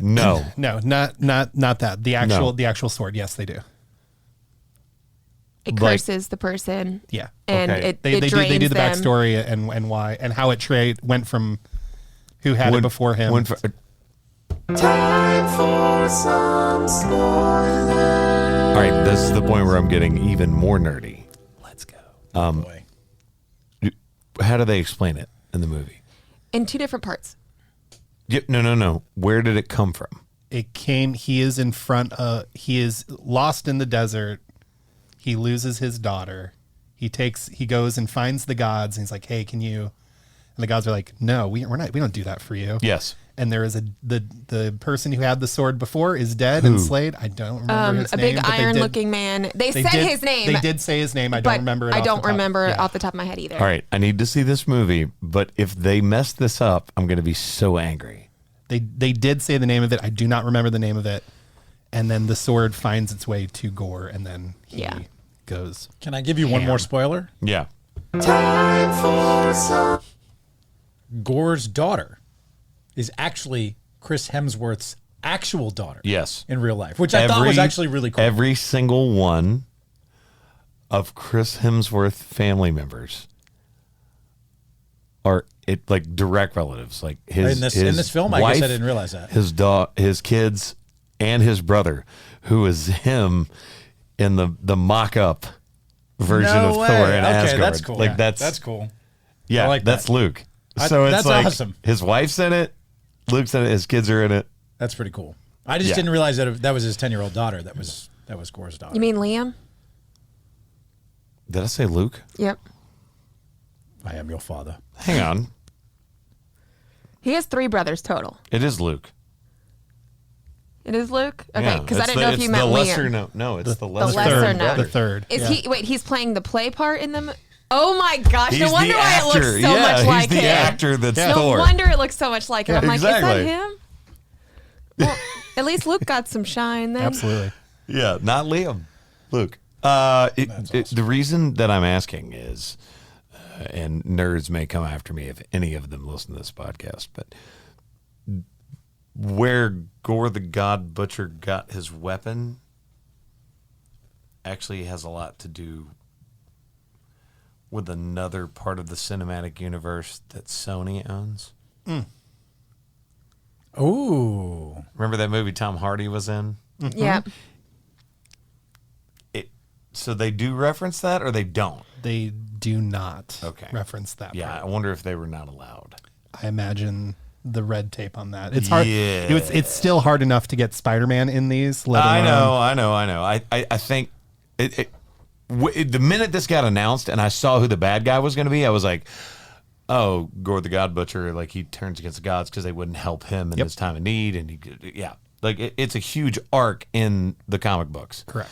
Speaker 3: No.
Speaker 1: No, not that. The actual sword. Yes, they do.
Speaker 4: It
Speaker 3: Like-
Speaker 4: curses the person.
Speaker 1: Yeah.
Speaker 4: And
Speaker 3: Okay.
Speaker 4: it
Speaker 1: They
Speaker 4: drains
Speaker 1: do the
Speaker 4: them.
Speaker 1: backstory and why and how it went from who had it before him.
Speaker 3: When for-
Speaker 2: Time for some spoilers.
Speaker 3: all right, this is the point where I'm getting even more nerdy.
Speaker 1: Let's go.
Speaker 5: Boy.
Speaker 3: How do they explain it in the movie?
Speaker 4: In 2 different parts.
Speaker 3: Yep. No. Where did it come from?
Speaker 1: It came. He is he is lost in the desert. He loses his daughter. He goes and finds the gods, and he's like, "Hey, can you?" And the gods are like, "No, we don't do that for you."
Speaker 3: Yes.
Speaker 1: And there is the person who had the sword before is dead and slayed. I don't remember his
Speaker 4: A
Speaker 1: name.
Speaker 4: big
Speaker 1: but they did-
Speaker 4: iron-looking man. They said
Speaker 1: did-
Speaker 4: his name.
Speaker 1: They did say his name. I
Speaker 4: but
Speaker 1: don't remember it.
Speaker 4: I
Speaker 1: off
Speaker 4: don't
Speaker 1: the top.
Speaker 4: remember
Speaker 1: Yeah.
Speaker 4: off the top of my head either.
Speaker 3: All right, I need to see this movie, but if they mess this up, I'm going to be so angry.
Speaker 1: They did say the name of it. I do not remember the name of it. And then the sword finds its way to Gore, and then he
Speaker 4: Yeah.
Speaker 1: goes.
Speaker 5: Can I give you one more spoiler?
Speaker 3: Yeah.
Speaker 2: Time for some.
Speaker 5: Gore's daughter is actually Chris Hemsworth's actual daughter.
Speaker 3: Yes.
Speaker 5: In real life, which I thought was actually really cool.
Speaker 3: Every single one of Chris Hemsworth family members are like direct relatives. Like his
Speaker 5: In this film, I guess I
Speaker 3: wife,
Speaker 5: didn't realize that.
Speaker 3: his kids, and his brother, who is him in the mock-up version
Speaker 5: No
Speaker 3: of
Speaker 5: way.
Speaker 3: Thor in
Speaker 5: Okay,
Speaker 3: Asgard.
Speaker 5: that's cool.
Speaker 3: Like
Speaker 5: Yeah,
Speaker 3: that's
Speaker 5: that's cool.
Speaker 3: yeah,
Speaker 5: I like
Speaker 3: that's
Speaker 5: that.
Speaker 3: Luke. So it's
Speaker 5: that's
Speaker 3: like
Speaker 5: awesome.
Speaker 3: his wife's in it, Luke's in it, his kids are in it.
Speaker 5: That's pretty cool. I just
Speaker 3: Yeah.
Speaker 5: didn't realize that was his 10-year-old daughter. That was Gore's daughter.
Speaker 4: You mean Liam?
Speaker 3: Did I say Luke?
Speaker 4: Yep.
Speaker 5: I am your father.
Speaker 3: Hang on.
Speaker 4: He has 3 brothers total.
Speaker 3: It is Luke.
Speaker 4: It is Luke? Okay,
Speaker 3: Yeah,
Speaker 4: because I
Speaker 3: it's
Speaker 4: didn't know if
Speaker 3: it's
Speaker 4: you meant
Speaker 3: the lesser
Speaker 4: Liam.
Speaker 3: No, it's the
Speaker 4: The
Speaker 3: lesser.
Speaker 4: lesser known.
Speaker 1: The third.
Speaker 4: Is
Speaker 1: Yeah.
Speaker 4: he? Wait, he's playing the play part in the. Oh my gosh!
Speaker 3: He's
Speaker 4: No wonder
Speaker 3: the
Speaker 4: why
Speaker 3: actor.
Speaker 4: it looks so
Speaker 3: Yeah,
Speaker 4: much
Speaker 3: he's
Speaker 4: like
Speaker 3: the
Speaker 4: him.
Speaker 3: actor that's
Speaker 4: No
Speaker 3: Thor.
Speaker 4: wonder it looks so much like him. I'm like,
Speaker 3: exactly.
Speaker 4: is that him? Well, at least Luke got some shine then.
Speaker 1: Absolutely.
Speaker 3: Yeah, not Liam. Luke. The reason that I'm asking is, and nerds may come after me if any of them listen to this podcast, but where Gore the God Butcher got his weapon actually has a lot to do with another part of the cinematic universe that Sony owns.
Speaker 5: Ooh.
Speaker 3: Remember that movie Tom Hardy was in?
Speaker 4: Yeah.
Speaker 3: So they do reference that or they don't?
Speaker 1: They do not
Speaker 3: Okay.
Speaker 1: reference that
Speaker 3: Yeah,
Speaker 1: part.
Speaker 3: I wonder if they were not allowed.
Speaker 1: I imagine the red tape on that. It's hard.
Speaker 3: Yeah.
Speaker 1: It's still hard enough to get Spider-Man in these. Let
Speaker 3: I
Speaker 1: alone-
Speaker 3: know. I think the minute this got announced and I saw who the bad guy was going to be, I was like, oh, Gore the God Butcher, like he turns against the gods because they wouldn't help him in his time of need. And it's a huge arc in the comic books.
Speaker 1: Correct.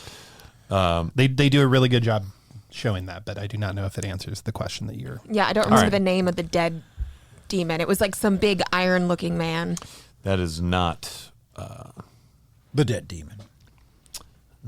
Speaker 1: They do a really good job showing that, but I do not know if it answers the question that you're.
Speaker 4: Yeah, I don't remember
Speaker 3: right.
Speaker 4: the name of the dead demon. It was like some big iron-looking man.
Speaker 3: That is not,
Speaker 5: The dead demon.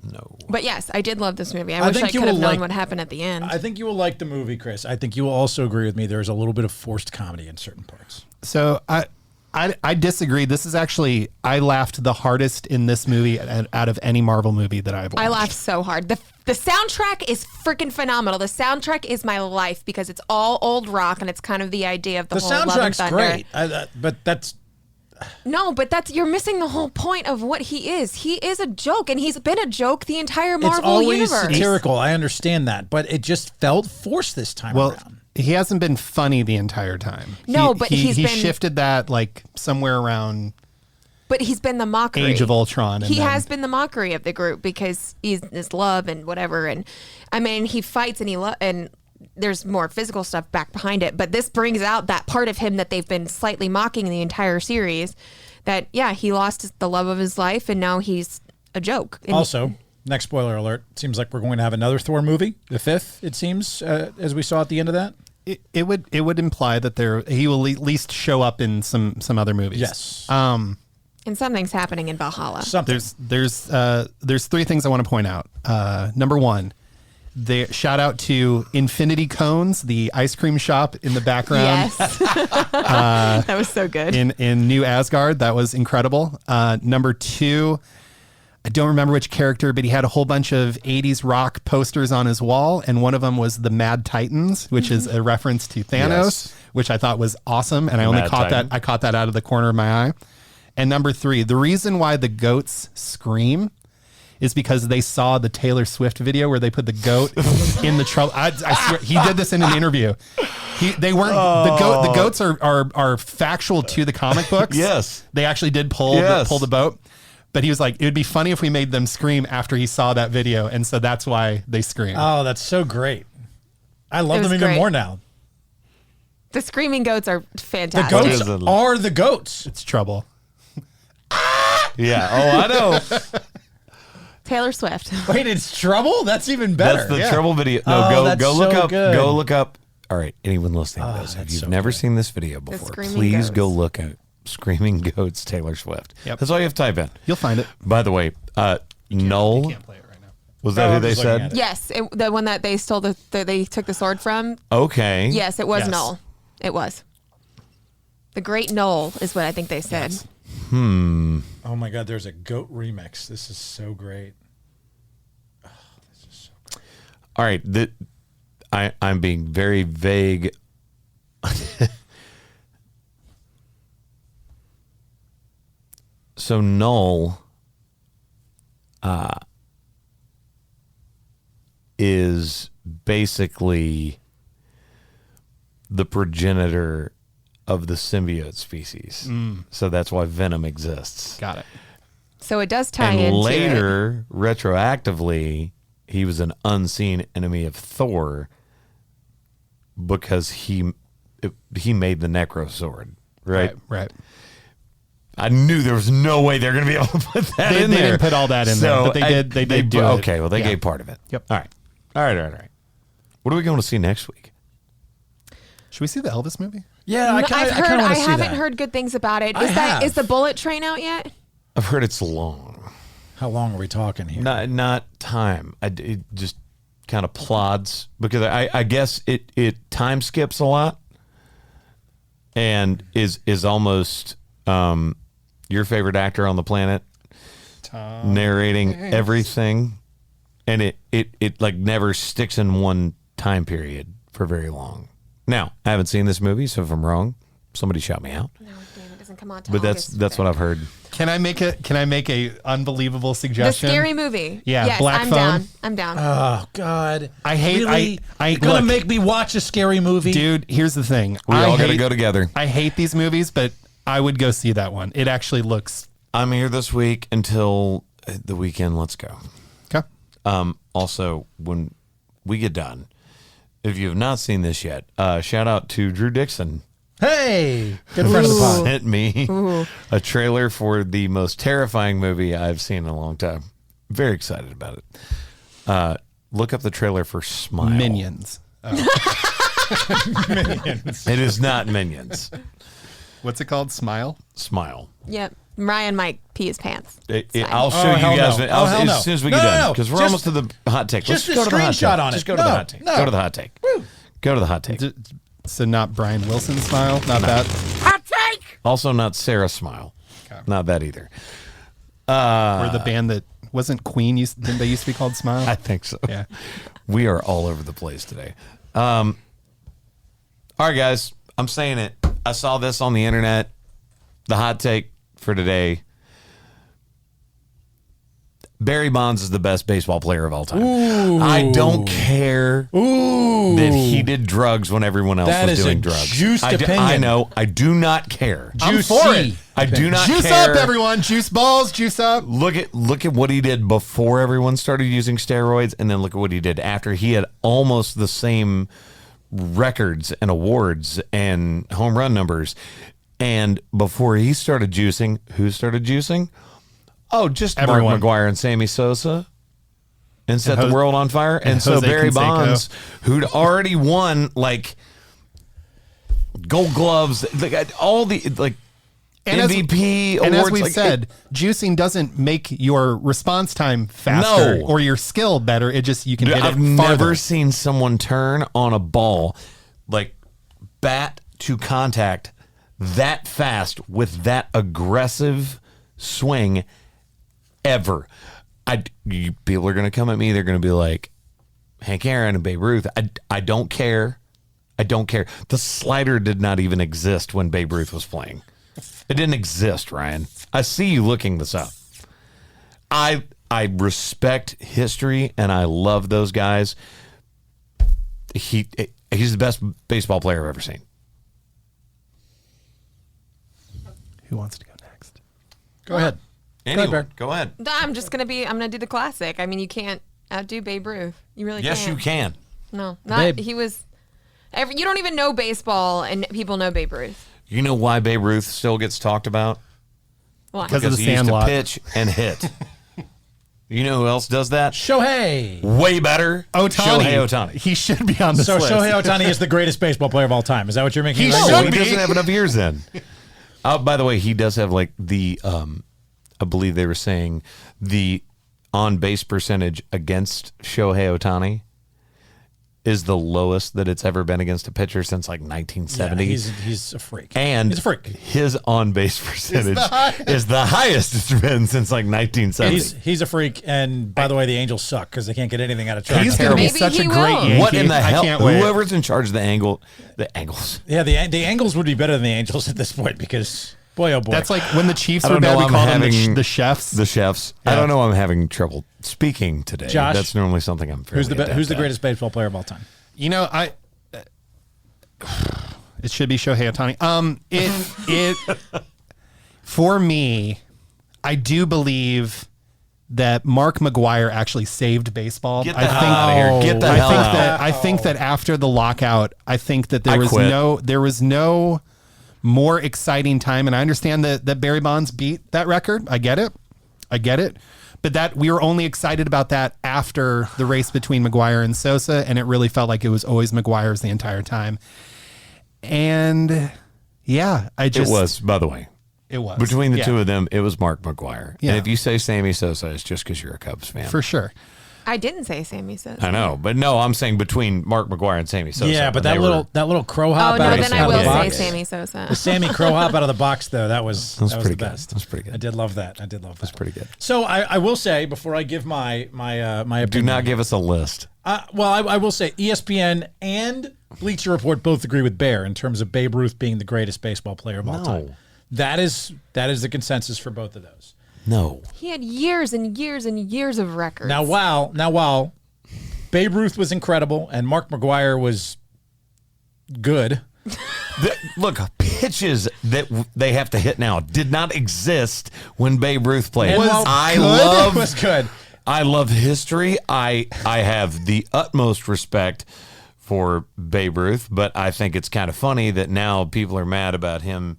Speaker 3: no.
Speaker 4: But yes, I did love this movie. I
Speaker 5: I
Speaker 4: wish
Speaker 5: think
Speaker 4: I
Speaker 5: you
Speaker 4: could have
Speaker 5: will
Speaker 4: known
Speaker 5: like-
Speaker 4: what happened at the end.
Speaker 5: I think you will like the movie, Chris. I think you will also agree with me. There's a little bit of forced comedy in certain parts.
Speaker 1: So I disagree. This is actually I laughed the hardest in this movie out of any Marvel movie that I've watched.
Speaker 4: I laughed so hard. The soundtrack is freaking phenomenal. The soundtrack is my life because it's all old rock and it's kind of the idea of the,
Speaker 5: The
Speaker 4: whole Love and
Speaker 5: soundtrack's
Speaker 4: Thunder.
Speaker 5: great, but that's
Speaker 4: No, but you're missing the whole point of what he is. He is a joke, and he's been a joke the entire Marvel
Speaker 5: it's always
Speaker 4: universe.
Speaker 5: satirical. I understand that, but it just felt forced this time
Speaker 1: Well,
Speaker 5: around.
Speaker 1: he hasn't been funny the entire time.
Speaker 4: No, but
Speaker 1: he
Speaker 4: he's been-
Speaker 1: shifted that like somewhere around
Speaker 4: But he's been the mockery.
Speaker 1: Age of Ultron. And
Speaker 4: He
Speaker 1: then-
Speaker 4: has been the mockery of the group because he's this love and whatever. And I mean, he fights and and there's more physical stuff back behind it. But this brings out that part of him that they've been slightly mocking the entire series. That he lost the love of his life and now he's a joke. And
Speaker 5: Also, next spoiler alert. Seems like we're going to have another Thor movie, the 5th. It seems, as we saw at the end of that.
Speaker 1: It would imply that he will at least show up in some other movies.
Speaker 5: Yes.
Speaker 4: and something's happening in Valhalla.
Speaker 5: Something.
Speaker 1: There's 3 things I want to point out. Number 1, they shout out to Infinity Cones, the ice cream shop in the background.
Speaker 4: Yes. That was so good.
Speaker 1: In New Asgard. That was incredible. Number 2, I don't remember which character, but he had a whole bunch of 80s rock posters on his wall, and one of them was the Mad Titans, which is a reference to Thanos,
Speaker 3: Yes.
Speaker 1: which I thought was awesome, and I only
Speaker 3: Mad
Speaker 1: caught
Speaker 3: Titan.
Speaker 1: that. I caught that out of the corner of my eye. And number 3, the reason why the goats scream is because they saw the Taylor Swift video where they put the goat in the trouble. I swear, he did this in an interview. They weren't the goats are factual to the comic books.
Speaker 3: Yes.
Speaker 1: They actually did pull the boat. But he was like, it would be funny if we made them scream after he saw that video. And so that's why they scream.
Speaker 5: Oh, that's so great. I love
Speaker 4: It was
Speaker 5: them even
Speaker 4: great.
Speaker 5: more now.
Speaker 4: The screaming goats are
Speaker 5: The
Speaker 4: fantastic.
Speaker 5: goats
Speaker 3: is it?
Speaker 5: are the goats.
Speaker 1: It's trouble.
Speaker 3: Yeah. Oh, I know.
Speaker 4: Taylor Swift.
Speaker 5: Wait, it's trouble? That's even better.
Speaker 3: That's the
Speaker 1: Yeah.
Speaker 3: trouble video. No,
Speaker 5: Oh, that's
Speaker 3: go look
Speaker 5: so
Speaker 3: up.
Speaker 5: good.
Speaker 3: Go look up. All right, anyone listening to this, if
Speaker 5: that's
Speaker 3: you've
Speaker 5: so
Speaker 3: never
Speaker 5: good.
Speaker 3: seen this video before,
Speaker 4: Screaming
Speaker 3: please go
Speaker 4: Goats.
Speaker 3: look at Screaming Goats Taylor Swift.
Speaker 1: Yep.
Speaker 3: That's all you have to type in.
Speaker 1: You'll find it.
Speaker 3: By the way, Null,
Speaker 1: You can't play it right now.
Speaker 3: was that
Speaker 5: Oh,
Speaker 3: who
Speaker 5: I'm
Speaker 3: they
Speaker 5: just looking
Speaker 3: said?
Speaker 5: at it.
Speaker 4: Yes, the one that they stole they took the sword from.
Speaker 3: Okay.
Speaker 4: Yes, it was
Speaker 1: Yes.
Speaker 4: Null. It was. The Great Null is what I think they said.
Speaker 5: Oh my God, there's a goat remix. This is so great.
Speaker 3: All right. I'm being very vague. So Null is basically the progenitor of the symbiote species. So that's why Venom exists.
Speaker 1: Got it.
Speaker 4: So it does tie
Speaker 3: And
Speaker 4: into
Speaker 3: later, retroactively, he was an unseen enemy of Thor because he made the Necro Sword, right?
Speaker 1: Right.
Speaker 3: I knew there was no way they're going to be able to put that
Speaker 1: They
Speaker 3: in there.
Speaker 1: didn't put all that in there, but they did. They did do it.
Speaker 3: Okay, well, they
Speaker 1: Yeah.
Speaker 3: gave part of it.
Speaker 1: Yep.
Speaker 3: All right. What are we going to see next week?
Speaker 1: Should we see the Elvis movie?
Speaker 5: Yeah, I kind
Speaker 4: I've
Speaker 5: of
Speaker 4: heard.
Speaker 5: want
Speaker 4: I
Speaker 5: to see
Speaker 4: haven't
Speaker 5: that.
Speaker 4: heard good things about it.
Speaker 5: I have.
Speaker 4: Is the Bullet Train out yet?
Speaker 3: I've heard it's long.
Speaker 5: How long are we talking here?
Speaker 3: Not time. It just kind of plods because I guess it time skips a lot and is almost your favorite actor on the planet narrating everything, and it like never sticks in one time period for very long. Now, I haven't seen this movie, so if I'm wrong, somebody shout me out.
Speaker 4: No, damn, it doesn't come out. Till
Speaker 3: But that's what I've heard.
Speaker 1: Can I make a unbelievable
Speaker 4: The
Speaker 1: suggestion?
Speaker 4: scary movie.
Speaker 1: Yeah,
Speaker 4: yes,
Speaker 1: Black
Speaker 4: I'm
Speaker 1: Phone.
Speaker 4: down. I'm down.
Speaker 5: Oh God!
Speaker 1: I hate-
Speaker 5: Really?
Speaker 1: I-
Speaker 5: You're gonna
Speaker 1: look.
Speaker 5: make me watch a scary movie,
Speaker 1: Dude, here's the thing.
Speaker 3: We all got to
Speaker 1: hate-
Speaker 3: go together.
Speaker 1: I hate these movies, but I would go see that one. It actually looks
Speaker 3: I'm here this week until the weekend. Let's go.
Speaker 1: okay.
Speaker 3: Also, when we get done, if you have not seen this yet, shout out to Drew Dixon.
Speaker 5: Hey, good friend of the pod.
Speaker 3: Sent me a trailer for the most terrifying movie I've seen in a long time. Very excited about it. Look up the trailer for Smile.
Speaker 1: Minions.
Speaker 3: It is not Minions.
Speaker 1: What's it called? Smile.
Speaker 3: Smile.
Speaker 4: Yep. Ryan might pee his pants.
Speaker 3: I'll show you
Speaker 5: hell
Speaker 3: guys
Speaker 5: no. Oh, hell no.
Speaker 3: as soon as we
Speaker 5: No,
Speaker 3: get
Speaker 5: no,
Speaker 3: done
Speaker 5: no.
Speaker 3: because we're
Speaker 5: Just-
Speaker 3: almost to the hot take.
Speaker 5: just
Speaker 3: Let's
Speaker 5: a
Speaker 3: go to the hot
Speaker 5: screenshot
Speaker 3: take.
Speaker 5: on it.
Speaker 3: Just go to
Speaker 5: No,
Speaker 3: the hot take.
Speaker 5: no.
Speaker 3: Go to the hot take. Go to the hot take.
Speaker 1: So not Brian Wilson Smile. Not that.
Speaker 3: Also not Sarah Smile.
Speaker 1: Okay.
Speaker 3: Not that either.
Speaker 1: Or the band that wasn't Queen. Didn't they used to be called Smile?
Speaker 3: I think so.
Speaker 1: Yeah.
Speaker 3: We are all over the place today. All right, guys. I'm saying it. I saw this on the internet. The hot take for today. Barry Bonds is the best baseball player of all time. I don't care that he did drugs when everyone else
Speaker 5: That
Speaker 3: was
Speaker 5: is a
Speaker 3: doing drugs.
Speaker 5: juiced opinion.
Speaker 3: I know. I do not care.
Speaker 1: I'm for it.
Speaker 3: I do not
Speaker 1: Juice
Speaker 3: care.
Speaker 1: up, everyone. Juice balls. Juice up.
Speaker 3: Look at what he did before everyone started using steroids, and then look at what he did after. He had almost the same records and awards and home run numbers. And before he started juicing, who started juicing? Oh, just
Speaker 1: Everyone.
Speaker 3: Mark McGwire and Sammy Sosa, and set the
Speaker 1: Jose-
Speaker 3: world on fire. And so
Speaker 1: Jose
Speaker 3: Barry
Speaker 1: Canseco.
Speaker 3: Bonds, who'd already won like Gold Gloves, all the like. MVP
Speaker 1: And as
Speaker 3: awards.
Speaker 1: we've
Speaker 3: like,
Speaker 1: said, juicing doesn't make your response time faster
Speaker 3: No.
Speaker 1: or your skill better. It just, you can hit
Speaker 3: I've
Speaker 1: it farther.
Speaker 3: never seen someone turn on a ball like bat to contact that fast with that aggressive swing ever. People are going to come at me. They're going to be like, Hank Aaron and Babe Ruth. I don't care. I don't care. The slider did not even exist when Babe Ruth was playing. It didn't exist, Ryan. I see you looking this up. I respect history and I love those guys. He's the best baseball player I've ever seen.
Speaker 1: Who wants to go next?
Speaker 5: Go ahead.
Speaker 3: Anyone,
Speaker 5: Bear.
Speaker 3: go ahead.
Speaker 4: I'm gonna do the classic. I mean, you can't outdo Babe Ruth. You really
Speaker 3: Yes,
Speaker 4: can't.
Speaker 3: you can.
Speaker 4: No,
Speaker 5: Babe.
Speaker 4: he was. You don't even know baseball, and people know Babe Ruth.
Speaker 3: You know why Babe Ruth still gets talked about?
Speaker 4: Why?
Speaker 1: Because of the
Speaker 3: he used to
Speaker 1: Sandlot.
Speaker 3: pitch and hit. You know who else does that?
Speaker 5: Shohei.
Speaker 3: Way better.
Speaker 1: Ohtani.
Speaker 3: Shohei Ohtani.
Speaker 1: He should be on this
Speaker 5: So
Speaker 1: list.
Speaker 5: Shohei Ohtani is the greatest baseball player of all time. Is that what you're making?
Speaker 1: He
Speaker 5: right?
Speaker 1: should
Speaker 3: He
Speaker 1: be.
Speaker 3: doesn't have enough years then. By the way, he does have like the, I believe they were saying the on base percentage against Shohei Ohtani is the lowest that it's ever been against a pitcher since like 1970.
Speaker 5: Yeah, he's a freak.
Speaker 3: And
Speaker 5: he's a freak.
Speaker 3: his on base percentage is the highest it's been since like 1970.
Speaker 5: He's a freak. And by the way, the Angels suck because they can't get anything out of Trout.
Speaker 1: He's
Speaker 3: Terrible.
Speaker 1: going to be
Speaker 4: Maybe
Speaker 1: such a
Speaker 4: he
Speaker 1: great
Speaker 4: will.
Speaker 1: Yankee.
Speaker 3: What in the
Speaker 1: I
Speaker 3: hell?
Speaker 1: can't wait.
Speaker 3: Whoever's in charge of the Angles.
Speaker 5: Yeah, the Angles would be better than the Angels at this point because boy, oh boy.
Speaker 1: That's like when the Chiefs
Speaker 3: I
Speaker 1: were
Speaker 3: don't
Speaker 1: bad,
Speaker 3: know,
Speaker 1: we
Speaker 3: I'm
Speaker 1: called them
Speaker 3: having
Speaker 1: the chefs.
Speaker 3: The chefs. I
Speaker 1: Yeah.
Speaker 3: don't know. I'm having trouble speaking today.
Speaker 5: Josh,
Speaker 3: That's normally something I'm.
Speaker 5: who's the
Speaker 3: fairly
Speaker 5: who's the
Speaker 3: adept at.
Speaker 5: greatest baseball player of all time?
Speaker 1: You know, it should be Shohei Ohtani. It for me, I do believe that Mark McGwire actually saved baseball.
Speaker 3: Get the
Speaker 1: I
Speaker 3: hell
Speaker 1: think
Speaker 3: out of here. Get the hell out.
Speaker 1: I think that after the lockout, I think that there was
Speaker 3: quit.
Speaker 1: no more exciting time. And I understand that Barry Bonds beat that record. I get it. But that we were only excited about that after the race between McGwire and Sosa, and it really felt like it was always McGwire's the entire time. And yeah,
Speaker 3: It was, by the way.
Speaker 1: It was.
Speaker 3: Between the
Speaker 1: Yeah,
Speaker 3: two of them, it was Mark McGwire.
Speaker 1: Yeah.
Speaker 3: And if you say Sammy Sosa, it's just because you're a Cubs fan.
Speaker 1: for sure.
Speaker 4: I didn't say Sammy Sosa.
Speaker 3: I know, but no, I'm saying between Mark McGwire and Sammy Sosa.
Speaker 5: Yeah, but
Speaker 3: when they
Speaker 5: that little crow
Speaker 4: Oh
Speaker 5: hop
Speaker 4: no,
Speaker 5: out,
Speaker 4: then I
Speaker 5: out of
Speaker 4: will
Speaker 5: the
Speaker 4: say
Speaker 5: box.
Speaker 4: Sammy Sosa.
Speaker 5: The Sammy crow hop out of the box, though, that was
Speaker 3: pretty
Speaker 5: the
Speaker 3: good.
Speaker 5: best.
Speaker 3: That's pretty good.
Speaker 5: I did love that. That's
Speaker 3: pretty good.
Speaker 5: So I will say before I give my opinion.
Speaker 3: Do not give us a list.
Speaker 5: Well, I will say ESPN and Bleacher Report both agree with Bear in terms of Babe Ruth being the greatest baseball player of all time. That is the consensus for both of those.
Speaker 3: No.
Speaker 4: He had years and years and years of records.
Speaker 5: Now while Babe Ruth was incredible and Mark McGwire was good.
Speaker 3: Look, pitches that they have to hit now did not exist when Babe Ruth played.
Speaker 5: And while
Speaker 3: I
Speaker 5: it was good.
Speaker 3: I love history. I have the utmost respect for Babe Ruth, but I think it's kind of funny that now people are mad about him.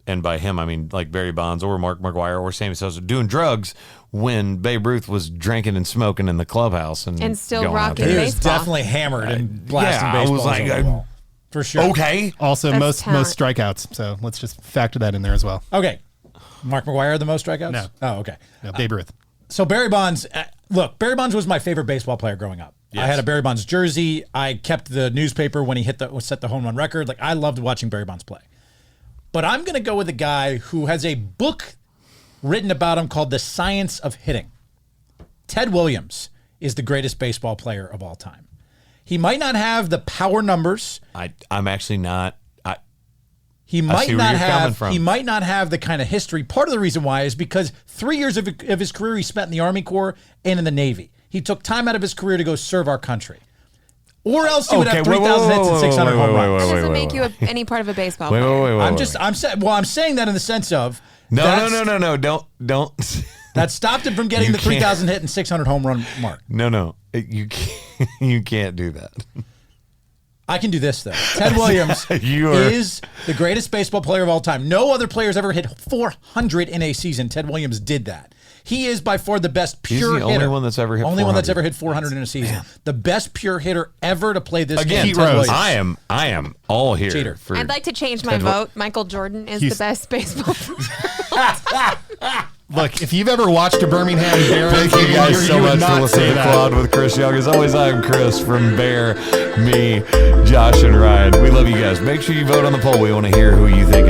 Speaker 3: And by him, I mean like Barry Bonds or Mark McGwire or Sammy Sosa doing drugs when Babe Ruth was drinking and smoking in the clubhouse and
Speaker 4: still
Speaker 3: going out
Speaker 4: rocking
Speaker 3: there.
Speaker 5: He was
Speaker 4: baseball.
Speaker 5: definitely hammered and blasting
Speaker 3: yeah, I was
Speaker 5: baseballs
Speaker 3: like,
Speaker 5: over the wall. For sure.
Speaker 3: Okay.
Speaker 1: Also,
Speaker 4: That's
Speaker 1: most
Speaker 4: talent.
Speaker 1: strikeouts. So let's just factor that in there as well.
Speaker 5: Okay. Mark McGwire the most strikeouts?
Speaker 1: No.
Speaker 5: Oh, okay.
Speaker 1: No, Babe Ruth.
Speaker 5: So Barry Bonds, look, Barry Bonds was my favorite baseball player growing up. I had a Barry Bonds jersey. I kept the newspaper when he set the home run record. Like I loved watching Barry Bonds play. But I'm going to go with a guy who has a book written about him called The Science of Hitting. Ted Williams is the greatest baseball player of all time. He might not have the power numbers.
Speaker 3: I'm actually not.
Speaker 5: He
Speaker 3: see
Speaker 5: might
Speaker 3: where
Speaker 5: not
Speaker 3: you're coming
Speaker 5: have.
Speaker 3: from.
Speaker 5: He might not have the kind of history. Part of the reason why is because 3 years of his career he spent in the Army Corps and in the Navy. He took time out of his career to go serve our country. Or else he would have 3,000 hits and 600 home runs.
Speaker 4: That doesn't make you any part of a baseball player.
Speaker 5: I'm saying that in the sense of
Speaker 3: No. Don't.
Speaker 5: that stopped him from getting
Speaker 3: You
Speaker 5: the
Speaker 3: can't.
Speaker 5: 3,000 hit and 600 home run mark.
Speaker 3: No. You can't. You can't do that.
Speaker 5: I can do this though. Ted Williams is the greatest baseball player of all time. No other players ever hit 400 in a season. Ted Williams did that. He is by far the best pure
Speaker 3: He's the
Speaker 5: hitter.
Speaker 3: only one that's ever hit
Speaker 5: Only one that's
Speaker 3: 400.
Speaker 5: ever hit 400 in a season. The best pure hitter ever to play this
Speaker 3: Again,
Speaker 5: game. Ted Williams.
Speaker 3: I am all here.
Speaker 5: Cheater.
Speaker 3: For
Speaker 4: I'd like to change my
Speaker 3: Ted Wil-
Speaker 4: vote. Michael Jordan is the best baseball.
Speaker 1: Look, if you've ever watched a Birmingham Bears
Speaker 3: Thank you
Speaker 1: game,
Speaker 3: guys so
Speaker 1: you would
Speaker 3: much for
Speaker 1: not
Speaker 3: listening
Speaker 1: say
Speaker 3: to
Speaker 1: that.
Speaker 3: Quad with Chris Young. As always, I'm Chris from Bear, me, Josh, and Ryan. We love you guys. Make sure you vote on the poll. We want to hear who you think